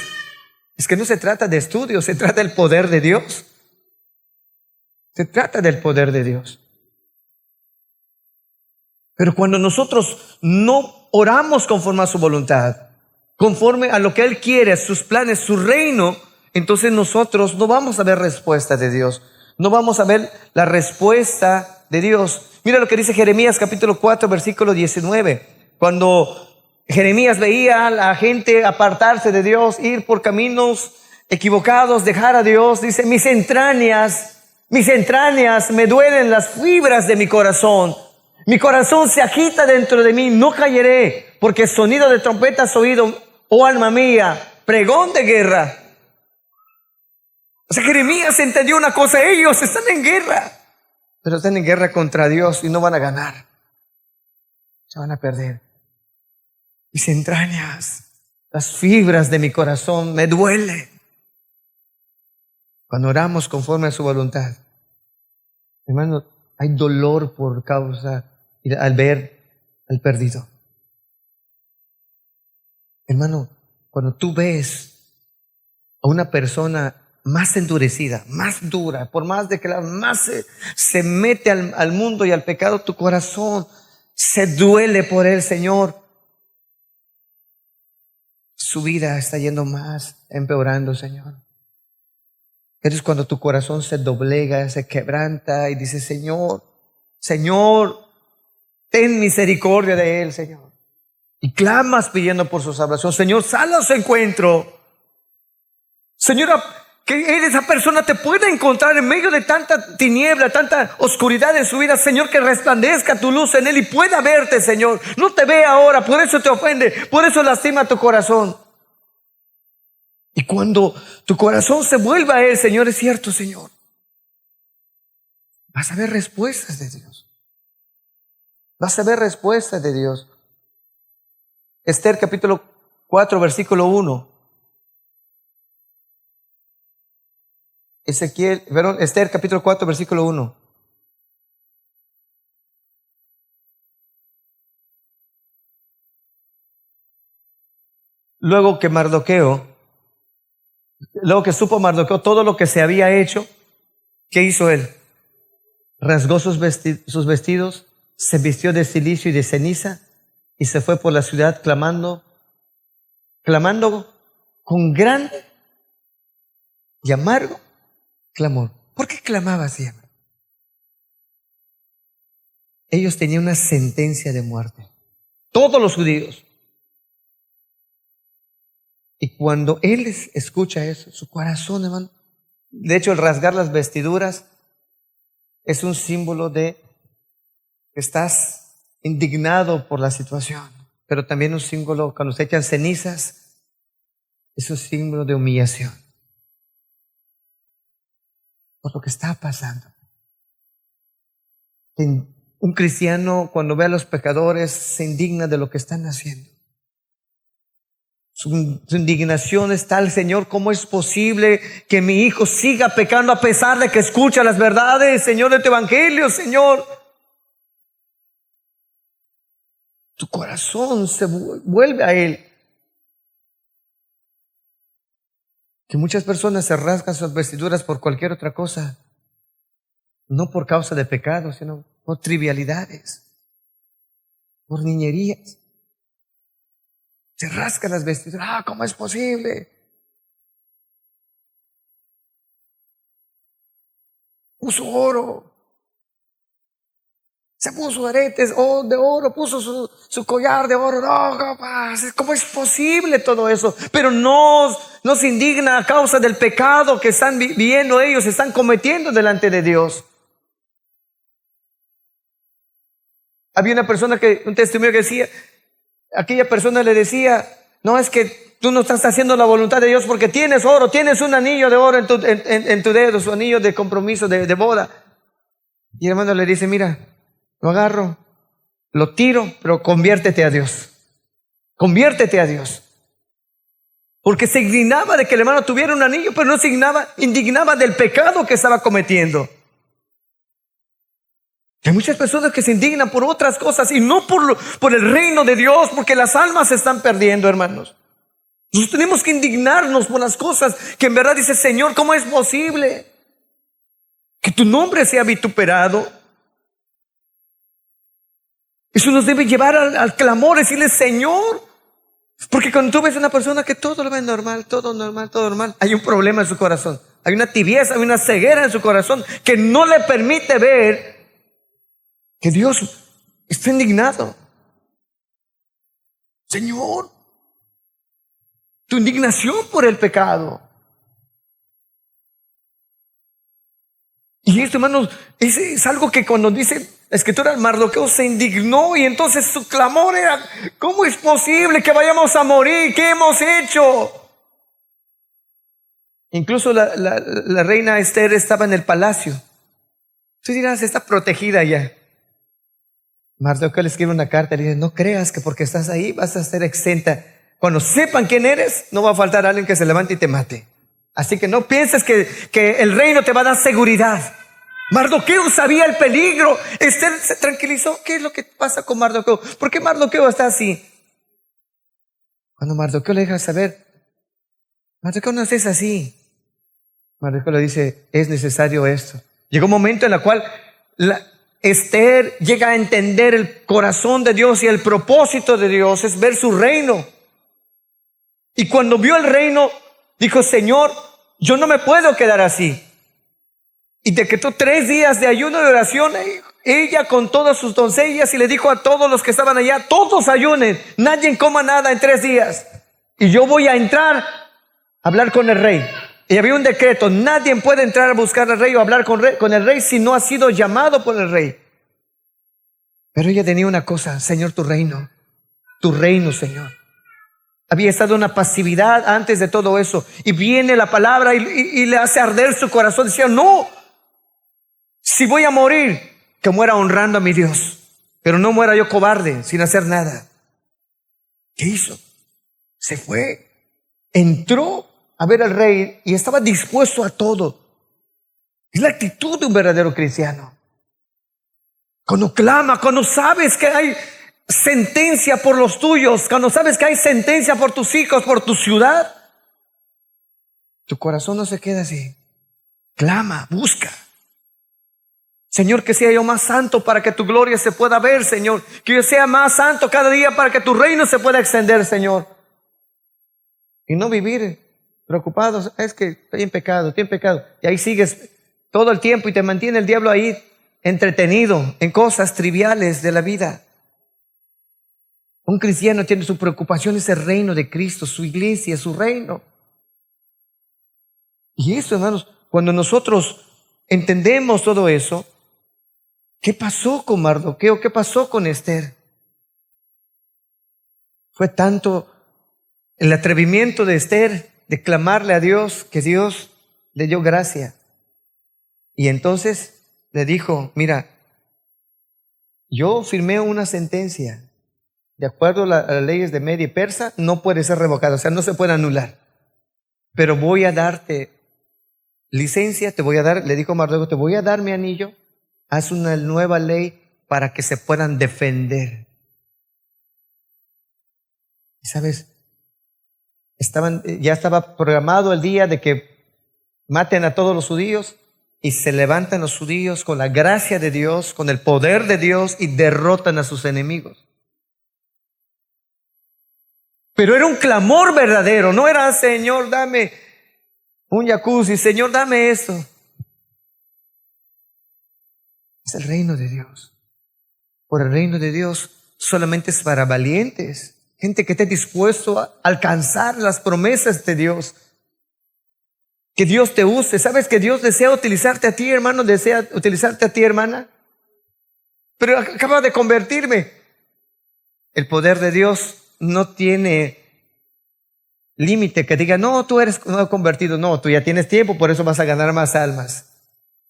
Speaker 2: Es que no se trata de estudios, se trata del poder de Dios. Se trata del poder de Dios. Pero cuando nosotros no oramos conforme a su voluntad, conforme a lo que Él quiere, sus planes, su reino, entonces nosotros no vamos a ver respuesta de Dios. No vamos a ver la respuesta de Dios. Mira lo que dice Jeremías capítulo 4, versículo 19. Cuando Jeremías veía a la gente apartarse de Dios, ir por caminos equivocados, dejar a Dios, dice, mis entrañas me duelen las fibras de mi corazón. Mi corazón se agita dentro de mí, no callaré, porque sonido de trompeta has oído, oh alma mía, pregón de guerra. O sea, Jeremías entendió una cosa, ellos están en guerra, pero están en guerra contra Dios y no van a ganar. Se van a perder. Mis entrañas, las fibras de mi corazón me duelen. Cuando oramos conforme a su voluntad, hermano, hay dolor por causa al ver al perdido. Hermano, cuando tú ves a una persona más endurecida, más dura, por más de que más se mete al mundo y al pecado, tu corazón se duele por él, Señor. Su vida está yendo más, empeorando, Señor. Pero es cuando tu corazón se doblega, se quebranta y dice, Señor, ten misericordia de él, Señor. Y clamas pidiendo por su salvación. Señor, sal a su encuentro. Señora, que esa persona te pueda encontrar en medio de tanta tiniebla, tanta oscuridad en su vida. Señor, que resplandezca tu luz en él y pueda verte, Señor. No te ve ahora, por eso te ofende, por eso lastima tu corazón. Y cuando tu corazón se vuelva a él, Señor, es cierto, Señor, vas a ver respuestas de Dios. Vas a ver respuestas de Dios. Esther capítulo 4, versículo 1. Esther capítulo 4, versículo 1. Luego que supo Mardoqueo todo lo que se había hecho, ¿qué hizo él? Rasgó sus vestidos, se vistió de cilicio y de ceniza y se fue por la ciudad clamando con gran y amargo clamor. ¿Por qué clamaba así? Ellos tenían una sentencia de muerte, todos los judíos. Y cuando él escucha eso, su corazón, hermano, de hecho el rasgar las vestiduras es un símbolo de que estás indignado por la situación, pero también un símbolo, cuando se echan cenizas, es un símbolo de humillación por lo que está pasando. Un cristiano, cuando ve a los pecadores, se indigna de lo que están haciendo. Su indignación es tal: Señor, ¿cómo es posible que mi hijo siga pecando a pesar de que escucha las verdades, Señor, de tu evangelio, Señor? Tu corazón se vuelve a Él. Que muchas personas se rasgan sus vestiduras por cualquier otra cosa, no por causa de pecado, sino por trivialidades, por niñerías. Se rascan las vestiduras. ¿Cómo es posible? Puso oro, se puso aretes de oro, puso su collar de oro. No, ¿cómo es posible todo eso? Pero no se indigna a causa del pecado que están viviendo ellos, están cometiendo delante de Dios. Había una persona un testimonio que decía, aquella persona le decía: no, es que tú no estás haciendo la voluntad de Dios porque tienes oro, tienes un anillo de oro en tu dedo, su anillo de compromiso, de boda. Y el hermano le dice: mira, lo agarro, lo tiro, pero conviértete a Dios. Conviértete a Dios. Porque se indignaba de que el hermano tuviera un anillo, pero no se indignaba del pecado que estaba cometiendo. Hay muchas personas que se indignan por otras cosas y no por el reino de Dios, porque las almas se están perdiendo, hermanos. Nosotros tenemos que indignarnos por las cosas que en verdad dice: Señor, ¿cómo es posible que tu nombre sea vituperado? Eso nos debe llevar al clamor, decirle: Señor. Porque cuando tú ves a una persona que todo lo ve normal, todo normal, hay un problema en su corazón. Hay una tibieza, hay una ceguera en su corazón que no le permite ver que Dios está indignado. Señor, tu indignación por el pecado. Y esto, hermanos, es algo que cuando dice la escritura, Mardoqueo se indignó y entonces su clamor era: ¿cómo es posible que vayamos a morir? ¿Qué hemos hecho? Incluso la reina Esther estaba en el palacio. Tú dirás, está protegida ya. Mardoqueo le escribe una carta y le dice: no creas que porque estás ahí vas a ser exenta. Cuando sepan quién eres, no va a faltar alguien que se levante y te mate. Así que no pienses que el reino te va a dar seguridad. Mardoqueo sabía el peligro. Esther se tranquilizó. ¿Qué es lo que pasa con Mardoqueo? ¿Por qué Mardoqueo está así? Cuando Mardoqueo le deja saber: Mardoqueo, no estés así. Mardoqueo le dice: es necesario esto. Llegó un momento en el cual Esther llega a entender el corazón de Dios, y el propósito de Dios es ver su reino. Y cuando vio el reino, dijo: Señor, yo no me puedo quedar así. Y decretó 3 días de ayuno y oración, ella con todas sus doncellas, y le dijo a todos los que estaban allá: todos ayunen, nadie coma nada en 3 días. Y yo voy a entrar a hablar con el rey. Y había un decreto: nadie puede entrar a buscar al rey o hablar con el rey si no ha sido llamado por el rey. Pero ella tenía una cosa: Señor, tu reino, Señor. Había estado una pasividad antes de todo eso, y viene la palabra y le hace arder su corazón. Decía: no, si voy a morir, que muera honrando a mi Dios, pero no muera yo cobarde, sin hacer nada. ¿Qué hizo? Se fue, entró a ver al rey y estaba dispuesto a todo. Es la actitud de un verdadero cristiano. Cuando clama, cuando sabes que hay sentencia por los tuyos, cuando sabes que hay sentencia por tus hijos, por tu ciudad, tu corazón no se queda así. Clama, busca. Señor, que sea yo más santo para que tu gloria se pueda ver, Señor. Que yo sea más santo cada día para que tu reino se pueda extender, Señor. Y no vivir preocupados: es que estoy en pecado. Y ahí sigues todo el tiempo y te mantiene el diablo ahí entretenido en cosas triviales de la vida. Un cristiano tiene su preocupación, es el reino de Cristo, su iglesia, su reino. Y eso, hermanos, cuando nosotros entendemos todo eso, ¿qué pasó con Mardoqueo? ¿Qué pasó con Esther? Fue tanto el atrevimiento de Esther de clamarle a Dios, que Dios le dio gracia. Y entonces le dijo: mira, Yo firmé una sentencia. De acuerdo a las leyes de Media y Persa, no puede ser revocada, o sea, no se puede anular. Pero voy a darte licencia, te voy a dar, le dijo Mardoqueo, te voy a dar mi anillo, haz una nueva ley para que se puedan defender. Y sabes, ya estaba programado el día de que maten a todos los judíos y se levantan los judíos con la gracia de Dios, con el poder de Dios y derrotan a sus enemigos. Pero era un clamor verdadero, no era Señor, dame un jacuzzi, Señor, dame esto. Es el reino de Dios. Por el reino de Dios solamente es para valientes, gente que esté dispuesto a alcanzar las promesas de Dios. Que Dios te use. ¿Sabes que Dios desea utilizarte a ti, hermano? Desea utilizarte a ti, hermana. Pero acaba de convertirme. El poder de Dios no tiene límite que diga, no, tú eres no convertido. No, tú ya tienes tiempo, por eso vas a ganar más almas.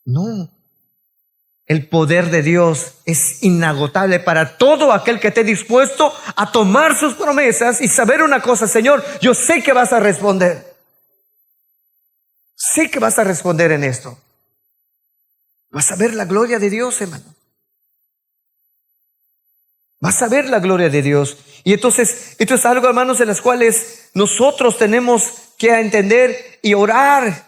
Speaker 2: No. El poder de Dios es inagotable para todo aquel que esté dispuesto a tomar sus promesas y saber una cosa, Señor, yo sé que vas a responder. Sé que vas a responder en esto. Vas a ver la gloria de Dios, hermano. Vas a ver la gloria de Dios. Y entonces, esto es algo, hermanos, en las cuales nosotros tenemos que entender y orar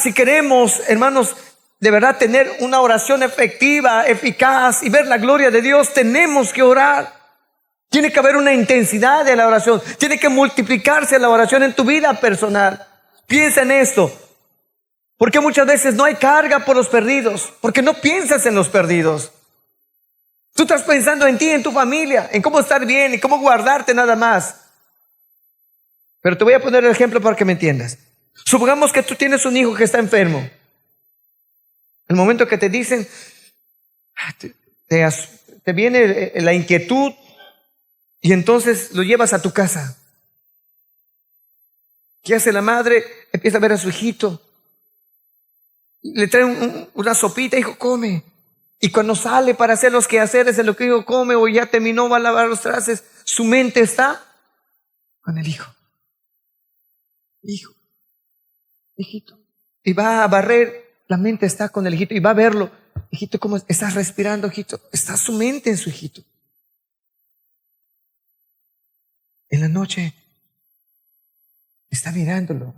Speaker 2: si queremos, hermanos, de verdad tener una oración efectiva, eficaz y ver la gloria de Dios. Tenemos que orar. Tiene que haber una intensidad de la oración. Tiene que multiplicarse la oración en tu vida personal. Piensa en esto. Porque muchas veces no hay carga por los perdidos, porque no piensas en los perdidos. Tú estás pensando en ti, en tu familia, en cómo estar bien y cómo guardarte nada más. Pero te voy a poner el ejemplo para que me entiendas. Supongamos que tú tienes un hijo que está enfermo. El momento que te dicen, te viene la inquietud y entonces lo llevas a tu casa. ¿Qué hace la madre? Empieza a ver a su hijito. Le trae una sopita, hijo, come. Y cuando sale para hacer los quehaceres en lo que hijo come o ya terminó, va a lavar los trastes, su mente está con el hijo. Hijo, hijito. Y va a barrer, la mente está con el hijito y va a verlo. Hijito, ¿cómo estás respirando, hijito? Está su mente en su hijito. En la noche está mirándolo.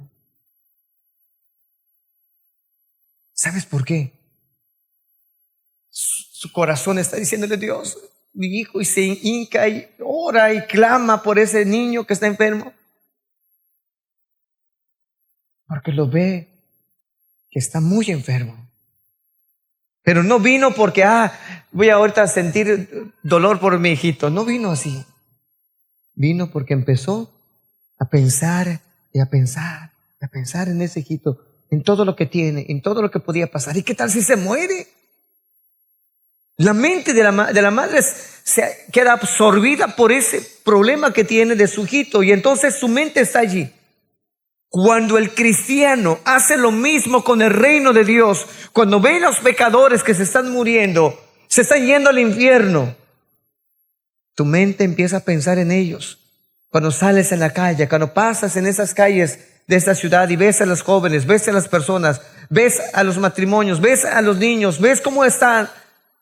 Speaker 2: ¿Sabes por qué? Su corazón está diciéndole, Dios, mi hijo, y se hinca y ora y clama por ese niño que está enfermo. Porque lo ve que está muy enfermo. Pero no vino porque, voy ahorita a sentir dolor por mi hijito. No vino así. Vino porque empezó a pensar y a pensar, a pensar en ese hijito, en todo lo que tiene, en todo lo que podía pasar. ¿Y qué tal si se muere? La mente de la madre se queda absorbida por ese problema que tiene de su hijito y entonces su mente está allí. Cuando el cristiano hace lo mismo con el reino de Dios, cuando ve a los pecadores que se están muriendo, se están yendo al infierno, tu mente empieza a pensar en ellos. Cuando sales en la calle, cuando pasas en esas calles de esta ciudad y ves a los jóvenes, ves a las personas, ves a los matrimonios, ves a los niños, ves cómo están,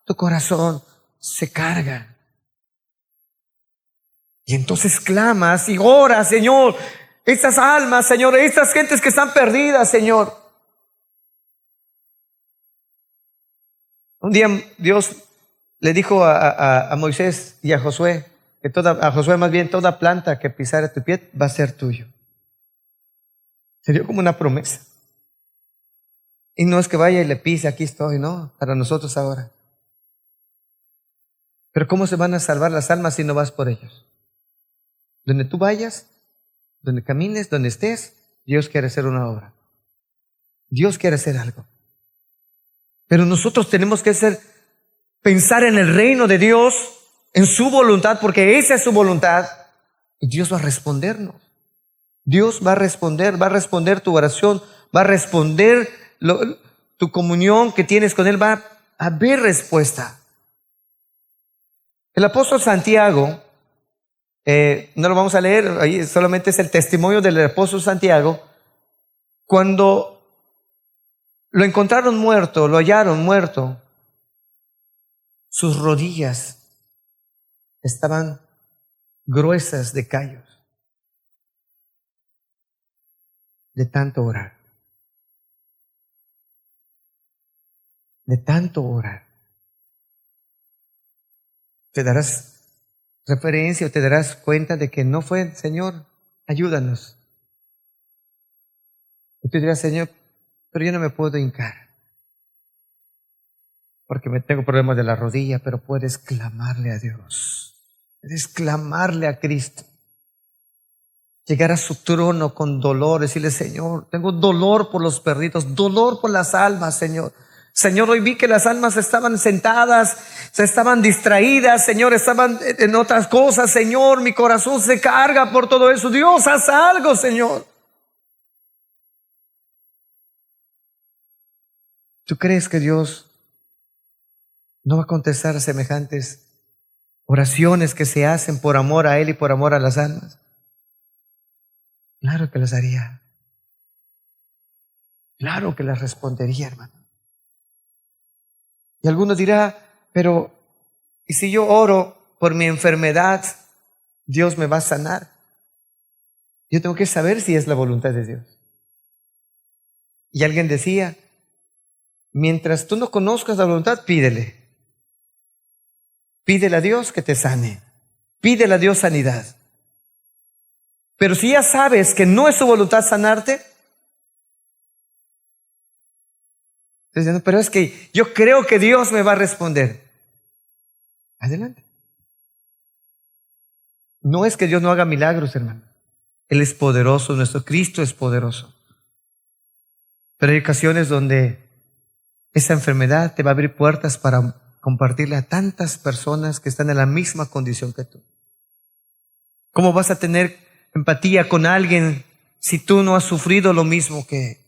Speaker 2: tu corazón se carga. Y entonces clamas y oras, Señor, estas almas, Señor, estas gentes que están perdidas, Señor. Un día Dios le dijo a Moisés y a Josué, a Josué más bien, toda planta que pisare tu pie va a ser tuyo. Se dio como una promesa. Y no es que vaya y le pise, aquí estoy, no, para nosotros ahora. Pero ¿cómo se van a salvar las almas si no vas por ellos? Donde tú vayas, donde camines, donde estés, Dios quiere hacer una obra. Dios quiere hacer algo. Pero nosotros tenemos que pensar en el reino de Dios, en su voluntad, porque esa es su voluntad. Y Dios va a respondernos. Dios va a responder tu oración, va a responder tu comunión que tienes con Él, va a haber respuesta. El apóstol Santiago, no lo vamos a leer, ahí solamente es el testimonio del apóstol Santiago. Cuando lo encontraron muerto, lo hallaron muerto, sus rodillas estaban gruesas de callos, de tanto orar, de tanto orar. Te darás referencia o te darás cuenta de que no fue, Señor, ayúdanos. Y tú dirás, Señor, pero yo no me puedo hincar porque me tengo problemas de la rodilla, pero puedes clamarle a Dios. Puedes clamarle a Cristo. Llegar a su trono con dolor, decirle, Señor, tengo dolor por los perdidos, dolor por las almas, Señor. Señor, hoy vi que las almas estaban sentadas, se estaban distraídas, Señor, estaban en otras cosas, Señor, mi corazón se carga por todo eso. Dios, haz algo, Señor. ¿Tú crees que Dios no va a contestar a semejantes oraciones que se hacen por amor a Él y por amor a las almas? Claro que las haría. Claro que las respondería, hermano. Y algunos dirán, pero ¿y si yo oro por mi enfermedad, Dios me va a sanar? Yo tengo que saber si es la voluntad de Dios. Y alguien decía, mientras tú no conozcas la voluntad, pídele. Pídele a Dios que te sane. Pídele a Dios sanidad. Pero si ya sabes que no es su voluntad sanarte, entonces, pero es que yo creo que Dios me va a responder. Adelante. No es que Dios no haga milagros, hermano. Él es poderoso, nuestro Cristo es poderoso. Pero hay ocasiones donde esa enfermedad te va a abrir puertas para compartirle a tantas personas que están en la misma condición que tú. ¿Cómo vas a tener empatía con alguien si tú no has sufrido lo mismo que él?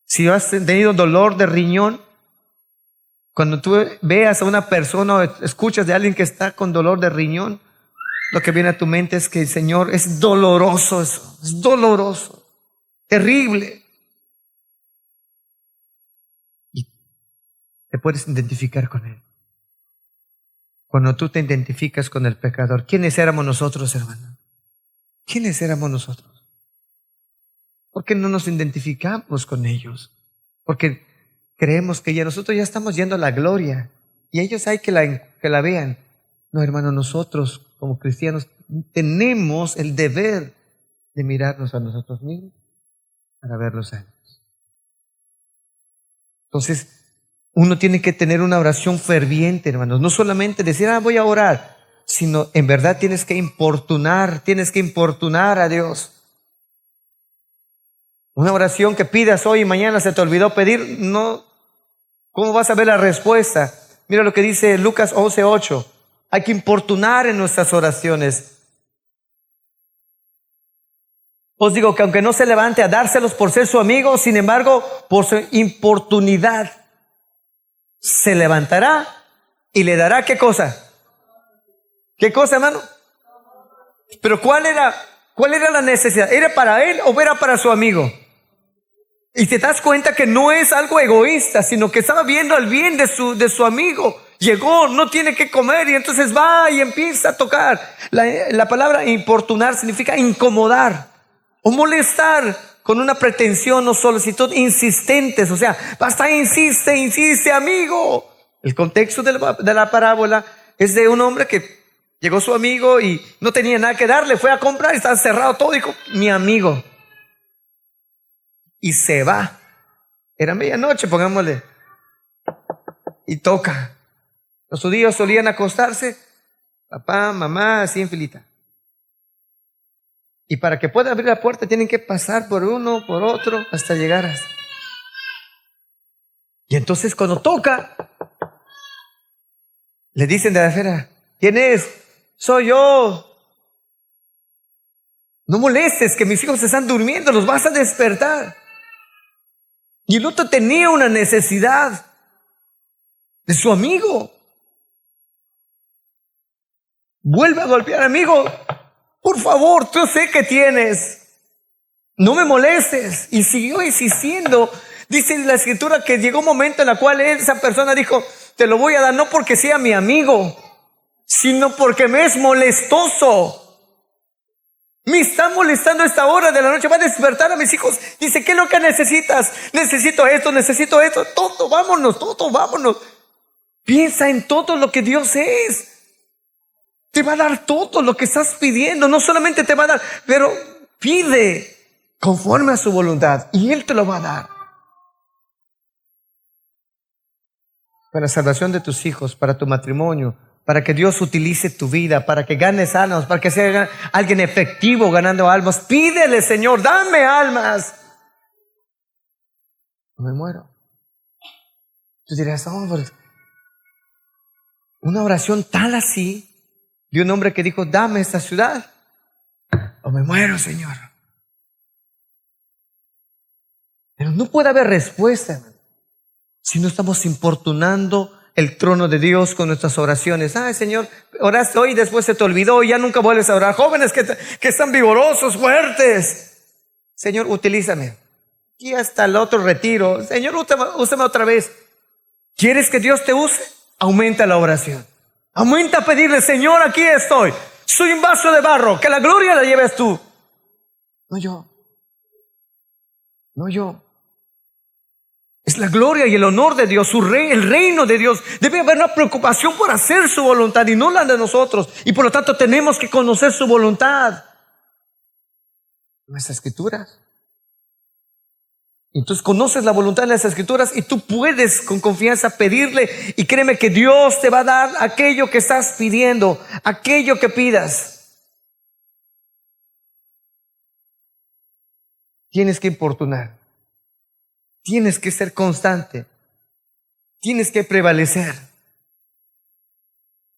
Speaker 2: Si has tenido dolor de riñón, cuando tú veas a una persona o escuchas de alguien que está con dolor de riñón, lo que viene a tu mente es que, Señor, es doloroso eso, es doloroso, terrible. Y te puedes identificar con él. Cuando tú te identificas con el pecador, ¿quiénes éramos nosotros, hermano? ¿Quiénes éramos nosotros? ¿Por qué no nos identificamos con ellos? Porque creemos que ya nosotros ya estamos yendo a la gloria y ellos hay que la vean. No, hermano, nosotros como cristianos tenemos el deber de mirarnos a nosotros mismos para verlos a ellos. Entonces, uno tiene que tener una oración ferviente, hermanos. No solamente decir, voy a orar, sino en verdad tienes que importunar a Dios. Una oración que pidas hoy y mañana se te olvidó pedir, no. ¿Cómo vas a ver la respuesta? Mira lo que dice Lucas 11:8. Hay que importunar en nuestras oraciones. Os digo que aunque no se levante a dárselos por ser su amigo, sin embargo, por su importunidad, se levantará y le dará ¿qué cosa? ¿Qué cosa, hermano? Pero ¿cuál era la necesidad? ¿Era para él o era para su amigo? Y te das cuenta que no es algo egoísta, sino que estaba viendo el bien de su amigo. Llegó, no tiene que comer y entonces va y empieza a tocar. La palabra importunar significa incomodar o molestar con una pretensión o solicitud insistentes. O sea, basta, insiste, amigo. El contexto de la parábola es de un hombre que llegó su amigo y no tenía nada que darle. Fue a comprar y estaba cerrado todo. Dijo, mi amigo. Y se va. Era medianoche, pongámosle. Y toca. Los judíos solían acostarse, papá, mamá, así en filita. Y para que pueda abrir la puerta tienen que pasar por uno, por otro, hasta llegar. Y entonces cuando toca, le dicen de afuera, ¿quién es? Soy yo. No molestes, que mis hijos están durmiendo, los vas a despertar. Y el otro tenía una necesidad de su amigo. Vuelve a golpear, amigo. Por favor, yo sé que tienes. No me molestes. Y siguió insistiendo. Dice la escritura que llegó un momento en el cual esa persona dijo, te lo voy a dar no porque sea mi amigo, sino porque me es molestoso. Me está molestando a esta hora de la noche. Va a despertar a mis hijos. Dice, ¿qué es lo que necesitas? Necesito esto, necesito esto. Todo, vámonos, todo, vámonos. Piensa en todo lo que Dios es. Te va a dar todo lo que estás pidiendo. No solamente te va a dar, pero pide conforme a su voluntad y Él te lo va a dar. Para la salvación de tus hijos, para tu matrimonio, para que Dios utilice tu vida, para que ganes almas, para que sea alguien efectivo ganando almas. Pídele, Señor, dame almas. No me muero. Tú dirás, hombre, una oración tal así de un hombre que dijo, dame esta ciudad o me muero, Señor. Pero no puede haber respuesta, hermano, si no estamos importunando el trono de Dios con nuestras oraciones. Ay, Señor, oraste hoy y después se te olvidó y ya nunca vuelves a orar. Jóvenes que están vigorosos, fuertes. Señor, utilízame. Y hasta el otro retiro. Señor, úsame otra vez. ¿Quieres que Dios te use? Aumenta la oración. Aumenta a pedirle, Señor, aquí estoy. Soy un vaso de barro, que la gloria la lleves tú. No yo. No yo. Es la gloria y el honor de Dios, el reino de Dios. Debe haber una preocupación por hacer su voluntad y no la de nosotros. Y por lo tanto tenemos que conocer su voluntad. Nuestras escrituras. Entonces conoces la voluntad de las escrituras y tú puedes con confianza pedirle. Y créeme que Dios te va a dar aquello que estás pidiendo, aquello que pidas. Tienes que importunar. Tienes que ser constante. Tienes que prevalecer.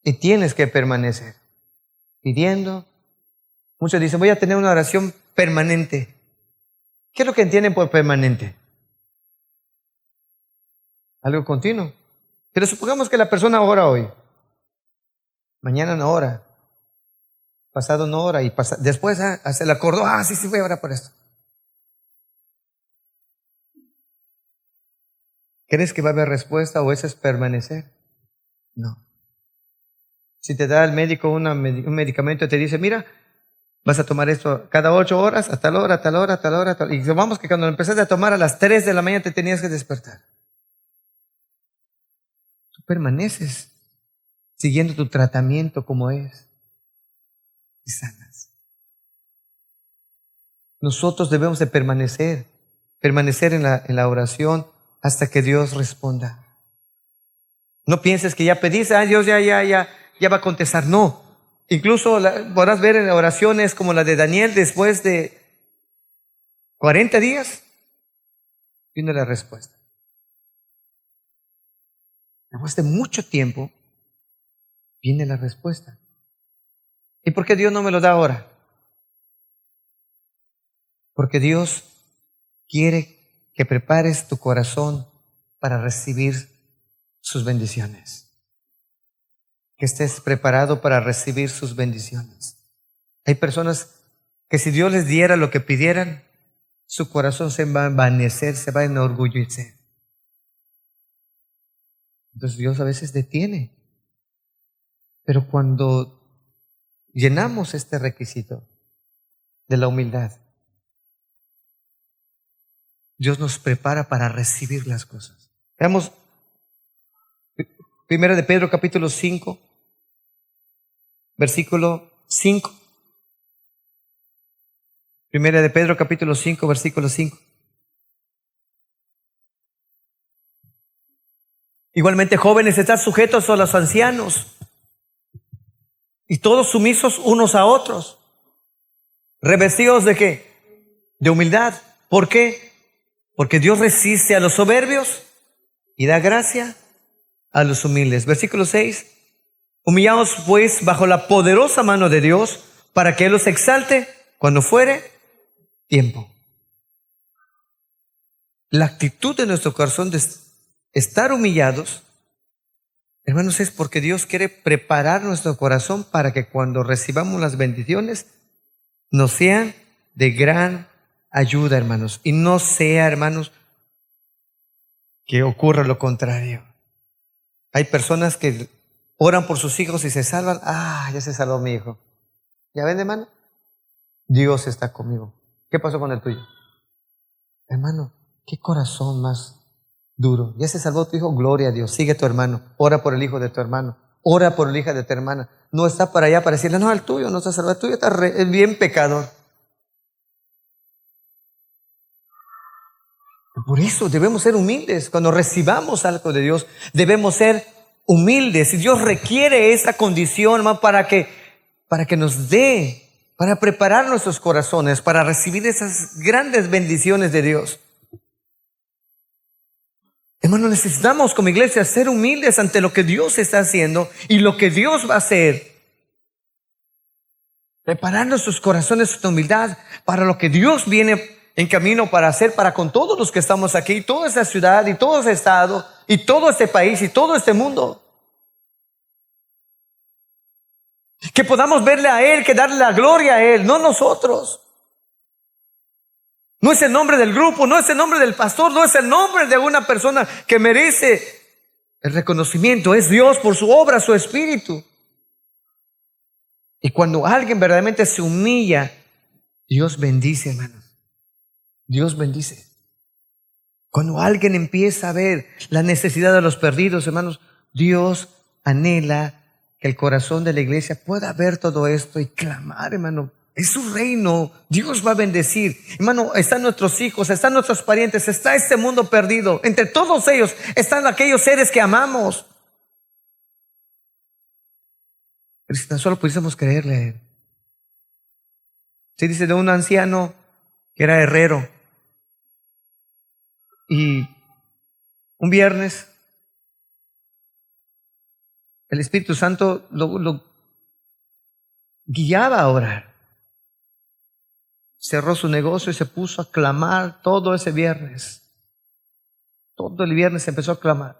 Speaker 2: Y tienes que permanecer. Pidiendo. Muchos dicen, voy a tener una oración permanente. ¿Qué es lo que entienden por permanente? Algo continuo. Pero supongamos que la persona ora hoy. Mañana no ora. Pasado no ora. Y después se le acordó. Sí, voy a orar por esto. ¿Crees que va a haber respuesta o eso es permanecer? No. Si te da el médico un medicamento y te dice, mira, vas a tomar esto cada 8 horas, a tal hora, a tal hora, a tal hora, a tal hora. Y vamos que cuando lo empezaste a tomar a las 3 de la mañana te tenías que despertar. Tú permaneces siguiendo tu tratamiento como es y sanas. Nosotros debemos de permanecer en la oración hasta que Dios responda. No pienses que ya pediste, Dios ya va a contestar. No. Incluso podrás ver en oraciones como la de Daniel, después de 40 días, viene la respuesta. Después de mucho tiempo, viene la respuesta. ¿Y por qué Dios no me lo da ahora? Porque Dios quiere que prepares tu corazón para recibir sus bendiciones. Que estés preparado para recibir sus bendiciones. Hay personas que si Dios les diera lo que pidieran, su corazón se va a envanecer, se va a enorgullecer. Entonces Dios a veces detiene. Pero cuando llenamos este requisito de la humildad, Dios nos prepara para recibir las cosas. Veamos 1 de Pedro capítulo 5, versículo 5. 1 de Pedro capítulo 5, versículo 5. Igualmente, jóvenes, estad sujetos a los ancianos y todos sumisos unos a otros. ¿Revestidos de qué? De humildad. ¿Por qué? Porque Dios resiste a los soberbios y da gracia a los humildes. Versículo 6. Humillaos pues bajo la poderosa mano de Dios para que Él los exalte cuando fuere tiempo. La actitud de nuestro corazón de estar humillados Hermanos, es porque Dios quiere preparar nuestro corazón para que cuando recibamos las bendiciones nos sean de gran ayuda, hermanos. Y no sea, hermanos, que ocurra lo contrario. Hay personas que oran por sus hijos y se salvan. Ah, ya se salvó mi hijo. ¿Ya ven, hermano? Dios está conmigo. ¿Qué pasó con el tuyo? Hermano, qué corazón más duro. Ya se salvó tu hijo, gloria a Dios. Sigue a tu hermano. Ora por el hijo de tu hermano. Ora por la hija de tu hermana. No está para allá para decirle, no, el tuyo no está salvado. El tuyo está bien pecador. Por eso debemos ser humildes. Cuando recibamos algo de Dios, debemos ser humildes. Y Dios requiere esa condición, hermano, para que nos dé, para preparar nuestros corazones, para recibir esas grandes bendiciones de Dios. Hermano, necesitamos como iglesia ser humildes ante lo que Dios está haciendo y lo que Dios va a hacer. Preparar nuestros corazones con humildad para lo que Dios viene en camino para hacer para con todos los que estamos aquí, toda esta ciudad y todo este estado y todo este país y todo este mundo. Que podamos verle a Él, que darle la gloria a Él, no nosotros. No es el nombre del grupo, no es el nombre del pastor, no es el nombre de una persona que merece el reconocimiento. Es Dios por su obra, su espíritu. Y cuando alguien verdaderamente se humilla, Dios bendice, hermanos. Dios bendice. Cuando alguien empieza a ver la necesidad de los perdidos, hermanos, Dios anhela que el corazón de la iglesia pueda ver todo esto y clamar, hermano. Es su reino. Dios va a bendecir. Hermano, están nuestros hijos, están nuestros parientes, está este mundo perdido. Entre todos ellos están aquellos seres que amamos. Pero si tan solo pudiésemos creerle a Él. Se dice de un anciano que era herrero. Y un viernes el Espíritu Santo lo guiaba a orar. Cerró su negocio y se puso a clamar todo ese viernes. Todo el viernes empezó a clamar.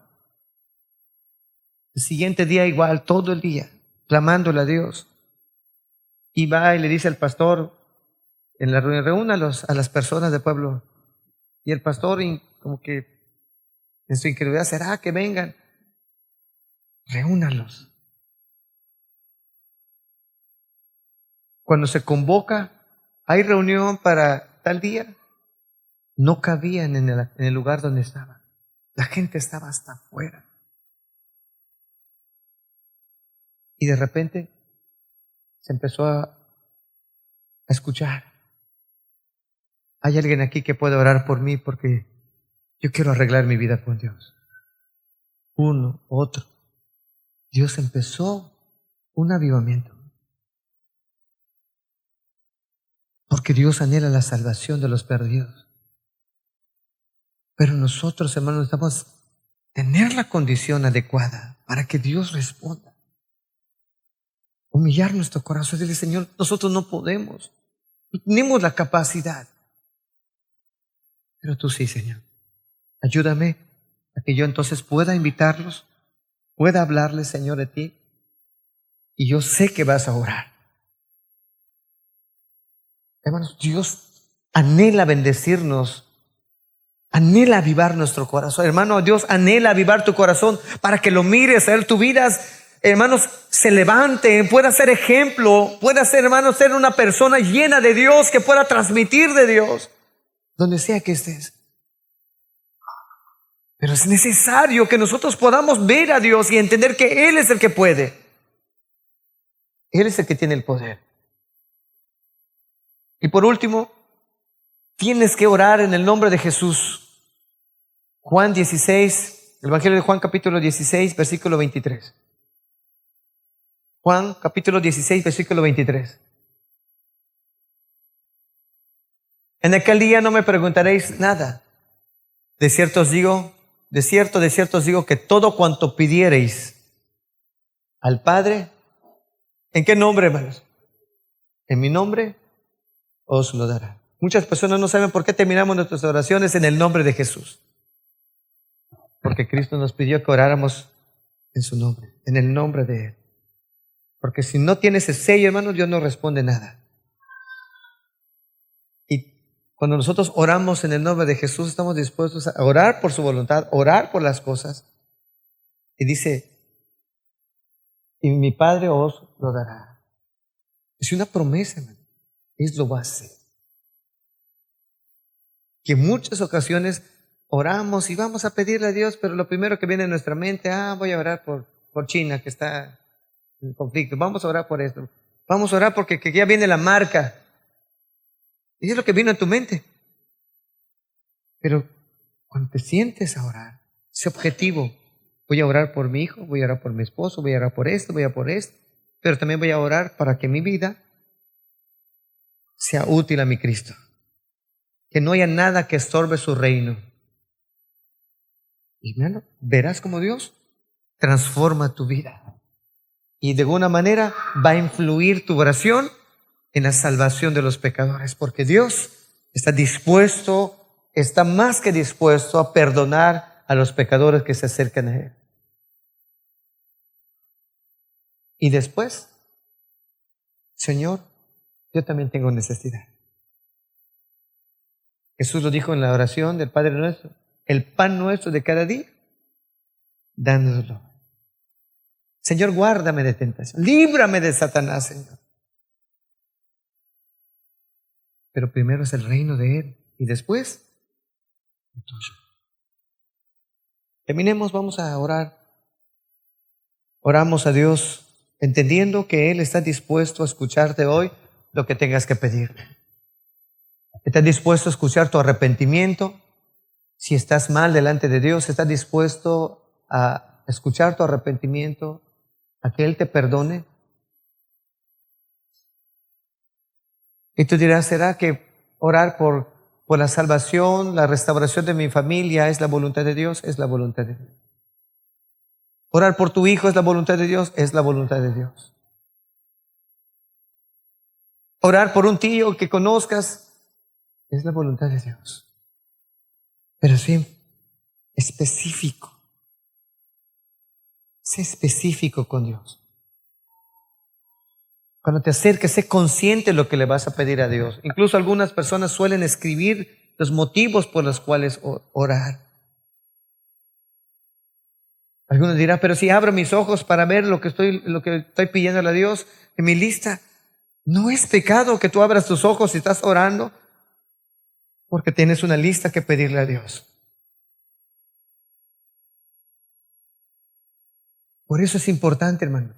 Speaker 2: El siguiente día igual, todo el día, clamándole a Dios. Y va y le dice al pastor en la reunión, reúnalos a las personas del pueblo. Y el pastor, como que en su incredulidad, ¿será que vengan? Reúnalos. Cuando se convoca, hay reunión para tal día, no cabían en el lugar donde estaban. La gente estaba hasta afuera. Y de repente se empezó a escuchar. Hay alguien aquí que puede orar por mí porque yo quiero arreglar mi vida con Dios. Uno, otro. Dios empezó un avivamiento. Porque Dios anhela la salvación de los perdidos. Pero nosotros, hermanos, necesitamos tener la condición adecuada para que Dios responda. Humillar nuestro corazón y decirle, Señor, nosotros no podemos. No tenemos la capacidad. Pero tú sí, Señor. Ayúdame a que yo entonces pueda invitarlos, pueda hablarles, Señor, de ti. Y yo sé que vas a orar. Hermanos, Dios anhela bendecirnos, anhela avivar nuestro corazón. Hermano, Dios anhela avivar tu corazón para que lo mires a Él, tu vida, hermanos, se levante, pueda ser ejemplo, pueda ser, hermanos, ser una persona llena de Dios, que pueda transmitir de Dios, donde sea que estés. Pero es necesario que nosotros podamos ver a Dios y entender que Él es el que puede. Él es el que tiene el poder. Y por último, tienes que orar en el nombre de Jesús. Juan 16, el Evangelio de Juan capítulo 16, versículo 23. Juan capítulo 16, versículo 23. En aquel día no me preguntaréis nada. De cierto os digo que todo cuanto pidiereis al Padre, ¿en qué nombre, hermanos? En mi nombre os lo dará. Muchas personas no saben por qué terminamos nuestras oraciones en el nombre de Jesús. Porque Cristo nos pidió que oráramos en su nombre, en el nombre de Él. Porque si no tiene ese sello, hermano, Dios no responde nada. Y cuando nosotros oramos en el nombre de Jesús, estamos dispuestos a orar por su voluntad, orar por las cosas. Y dice, y mi Padre os lo dará. Es una promesa, hermano. Él lo va a hacer. Que en muchas ocasiones oramos y vamos a pedirle a Dios, pero lo primero que viene a nuestra mente, voy a orar por China, que está en conflicto. Vamos a orar por esto. Vamos a orar porque que ya viene la marca. Y es lo que vino a tu mente. Pero cuando te sientes a orar, ese objetivo, voy a orar por mi hijo, voy a orar por mi esposo, voy a orar por esto, voy a orar por esto, pero también voy a orar para que mi vida sea útil a mi Cristo. Que no haya nada que estorbe su reino. Y hermano, verás cómo Dios transforma tu vida. Y de alguna manera va a influir tu oración en la salvación de los pecadores. Porque Dios está dispuesto, está más que dispuesto a perdonar a los pecadores que se acercan a Él. Y después, Señor, yo también tengo necesidad. Jesús lo dijo en la oración del Padre Nuestro. El pan nuestro de cada día, dándolo. Señor, guárdame de tentación. Líbrame de Satanás, Señor. Pero primero es el reino de Él. Y después, el tuyo. Terminemos, vamos a orar. Oramos a Dios, entendiendo que Él está dispuesto a escucharte hoy lo que tengas que pedirle. ¿Estás dispuesto a escuchar tu arrepentimiento? Si estás mal delante de Dios, ¿estás dispuesto a escuchar tu arrepentimiento? ¿A que Él te perdone? Y tú dirás, ¿será que orar por la salvación, la restauración de mi familia es la voluntad de Dios? Es la voluntad de Dios. Orar por tu hijo es la voluntad de Dios, es la voluntad de Dios. Orar por un tío que conozcas es la voluntad de Dios. Pero sí, específico. Sé específico con Dios. Cuando te acerques, sé consciente de lo que le vas a pedir a Dios. Incluso algunas personas suelen escribir los motivos por los cuales orar. Algunos dirán, pero si abro mis ojos para ver lo que estoy pidiéndole a Dios en mi lista, no es pecado que tú abras tus ojos si estás orando, porque tienes una lista que pedirle a Dios. Por eso es importante, hermano,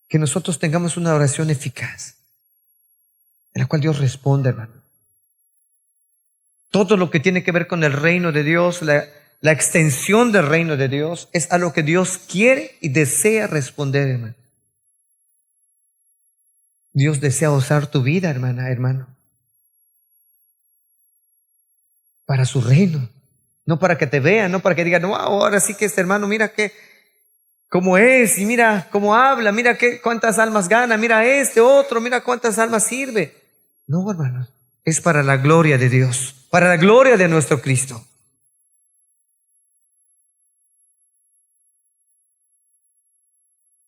Speaker 2: que nosotros tengamos una oración eficaz, en la cual Dios responde, hermano. Todo lo que tiene que ver con el reino de Dios, la extensión del reino de Dios, es a lo que Dios quiere y desea responder, hermano. Dios desea usar tu vida, hermano, para su reino. No para que te vean, no para que digan, no, ahora sí que este hermano, mira cómo es, y mira cómo habla, mira cuántas almas gana, mira este otro, mira cuántas almas sirve. No, hermanos, es para la gloria de Dios, para la gloria de nuestro Cristo.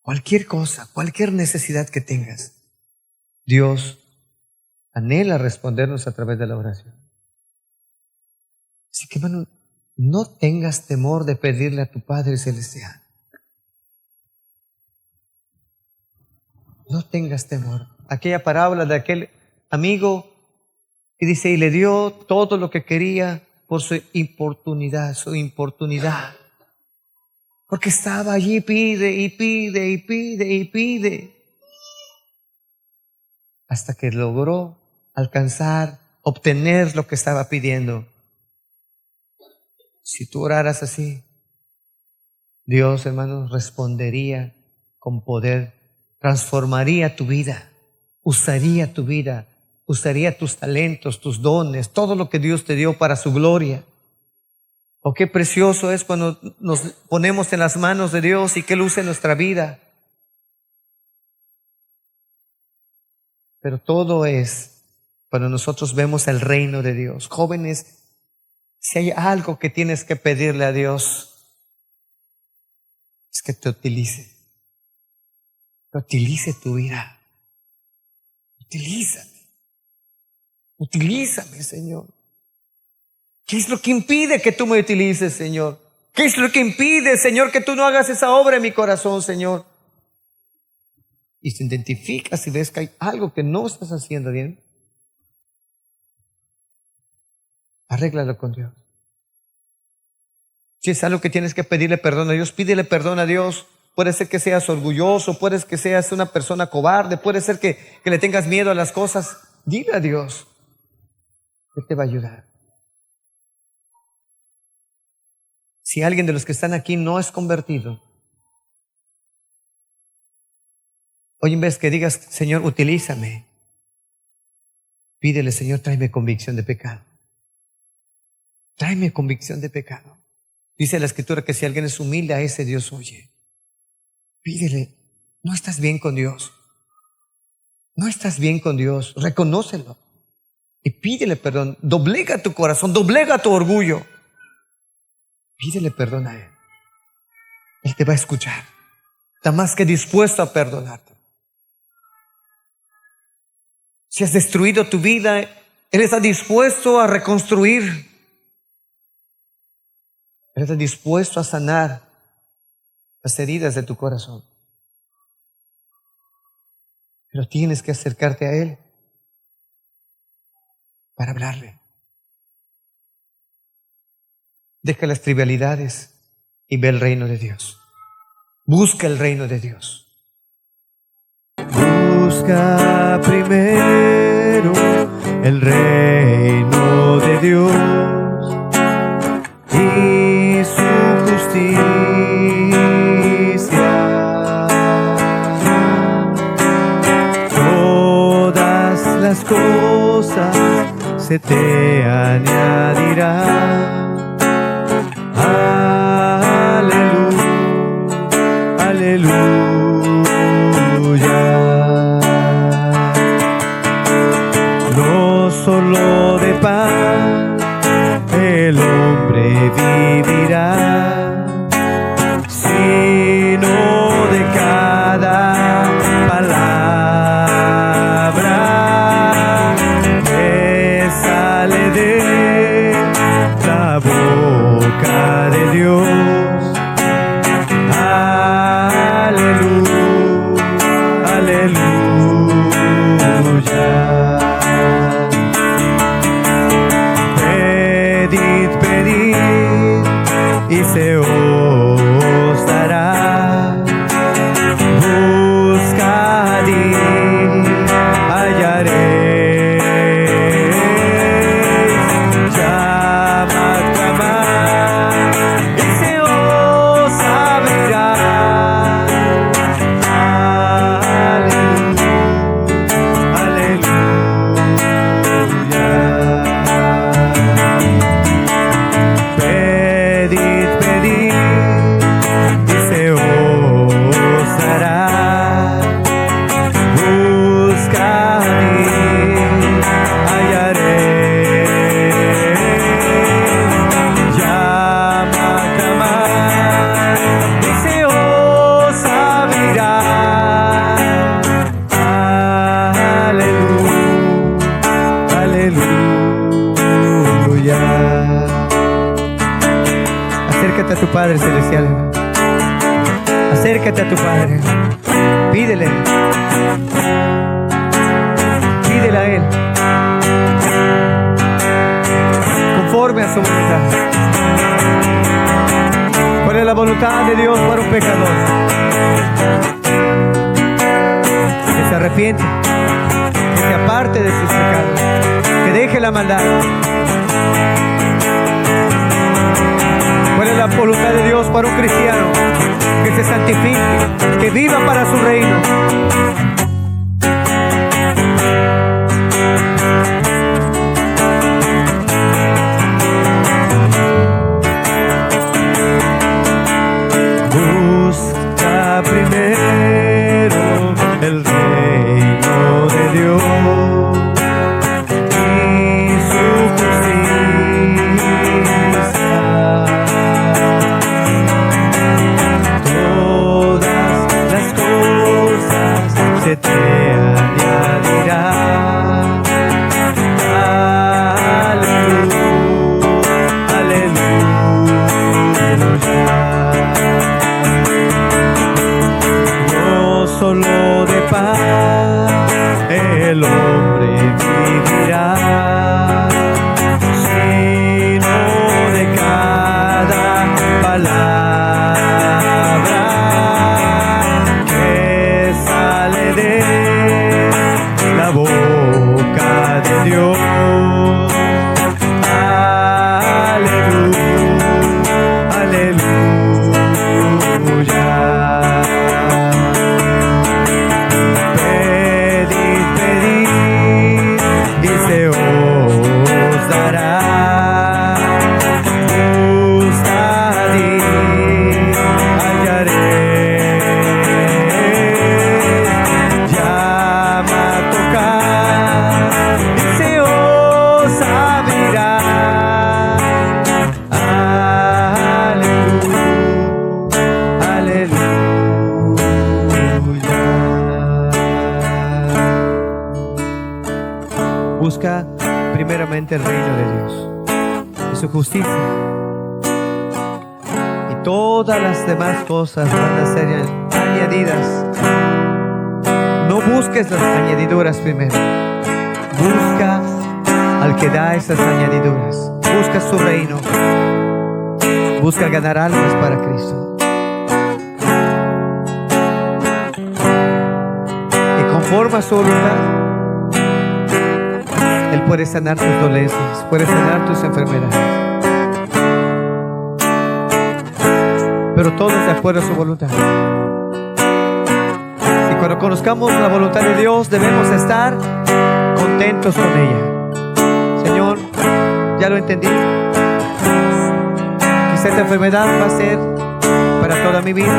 Speaker 2: Cualquier cosa, cualquier necesidad que tengas, Dios anhela respondernos a través de la oración. Así que, hermano, no tengas temor de pedirle a tu Padre Celestial. No tengas temor. Aquella parábola de aquel amigo que dice, y le dio todo lo que quería por su importunidad. Porque estaba allí, pide. Hasta que logró alcanzar, obtener lo que estaba pidiendo. Si tú oraras así, Dios, hermanos, respondería con poder, transformaría tu vida, usaría tu vida, usaría tus talentos, tus dones, todo lo que Dios te dio para su gloria. Oh, qué precioso es cuando nos ponemos en las manos de Dios y que Él use nuestra vida. Pero todo es cuando nosotros vemos el reino de Dios. Jóvenes, si hay algo que tienes que pedirle a Dios, es que te utilice. Que utilice tu vida. Utilízame. Utilízame, Señor. ¿Qué es lo que impide que tú me utilices, Señor? ¿Qué es lo que impide, Señor, que tú no hagas esa obra en mi corazón, Señor? Y si identificas y ves que hay algo que no estás haciendo bien, arréglalo con Dios. Si es algo que tienes que pedirle perdón a Dios, pídele perdón a Dios. Puede ser que seas orgulloso, puede ser que seas una persona cobarde, puede ser que le tengas miedo a las cosas. Dile a Dios que te va a ayudar. Si alguien de los que están aquí no es convertido, hoy en vez que digas, Señor, utilízame, pídele, Señor, tráeme convicción de pecado. Tráeme convicción de pecado. Dice la Escritura que si alguien es humilde, a ese Dios oye. Pídele, no estás bien con Dios. No estás bien con Dios, reconócelo. Y pídele perdón, doblega tu corazón, doblega tu orgullo. Pídele perdón a Él. Él te va a escuchar. Está más que dispuesto a perdonarte. Si has destruido tu vida, Él está dispuesto a reconstruir. Él está dispuesto a sanar las heridas de tu corazón. Pero tienes que acercarte a Él para hablarle. Deja las trivialidades y ve el reino de Dios. Busca el reino de Dios.
Speaker 1: Busca primero el reino de Dios y su justicia. Todas las cosas se te añadirán. Aleluya, aleluya. No solo de pan el hombre vivirá, sino de cada palabra que sale de la boca de Dios. Aleluya, aleluya. Pedid, pedid y se os dará. Buscad y hallaréis. Llamad, clamad y se os abrirá. Aleluya, aleluya. Pedid, pedid y se os dará. Buscad y hallaréis. Llamad, clamad y se os abrirá. Aleluya, aleluya. Acércate a tu Padre Celestial. Acércate a tu Padre. Pídele. Pídele a Él. Conforme a su voluntad. ¿Cuál es la voluntad de Dios para un pecador? Que se arrepiente, que se aparte de sus pecados, que deje la maldad. ¿Cuál es la voluntad de Dios para un cristiano? Que se santifique, que viva para su reino. Busca primero el reino de Dios y su justicia.
Speaker 2: hombre vivirá, sino de cada palabra que sale de la boca de Dios. Busca primeramente el reino de Dios y su justicia, y todas las demás cosas van a ser añadidas. No busques las añadiduras primero, busca al que da esas añadiduras. Busca su reino, busca ganar almas para Cristo, y conforme a su voluntad Él puede sanar tus dolencias, puede sanar tus enfermedades, pero todo es de acuerdo a su voluntad. Y cuando conozcamos la voluntad de Dios, debemos estar contentos con ella. Señor, ya lo entendí. Quizá esta enfermedad va a ser para toda mi vida.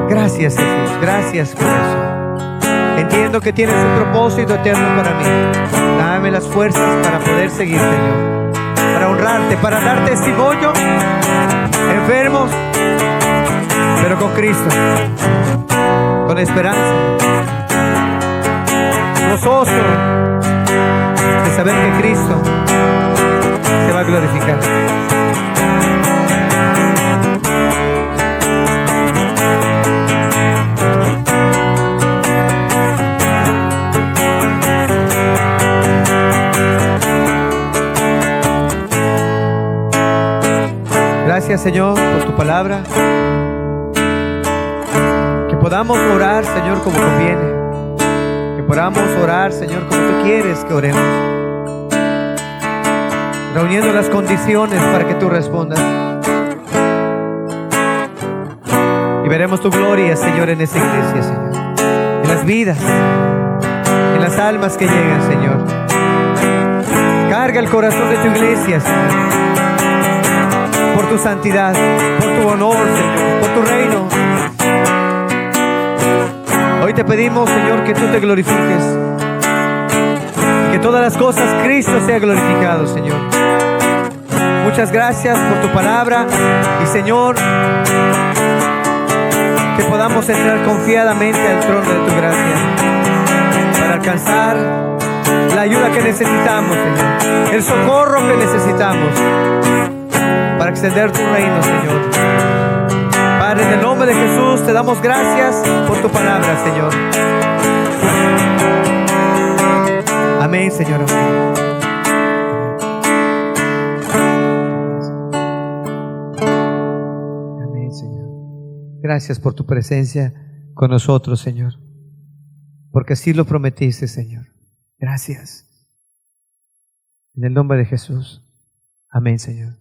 Speaker 2: Gracias, Jesús, gracias por eso. Entiendo que tienes un propósito eterno para mí. Dame las fuerzas para poder seguir, Señor, para honrarte, para dar testimonio, enfermos, pero con Cristo, con esperanza, gozoso de saber que Cristo se va a glorificar. Gracias, Señor, por tu palabra. Que podamos orar, Señor, como conviene. Que podamos orar, Señor, como tú quieres que oremos. Reuniendo las condiciones para que tú respondas. Y veremos tu gloria, Señor, en esta iglesia, Señor. En las vidas, en las almas que llegan, Señor. Carga el corazón de tu iglesia, Señor, por tu santidad, por tu honor, Señor, por tu reino. Hoy te pedimos, Señor, que tú te glorifiques, que todas las cosas Cristo sea glorificado, Señor. Muchas gracias por tu palabra y, Señor, que podamos entrar confiadamente al trono de tu gracia para alcanzar la ayuda que necesitamos, Señor, el socorro que necesitamos para extender tu reino, Señor. Padre, en el nombre de Jesús te damos gracias por tu palabra, Señor. Amén, Señor. Amén. Amén, Señor. Gracias por tu presencia con nosotros, Señor, porque así lo prometiste, Señor. Gracias. En el nombre de Jesús. Amén, Señor.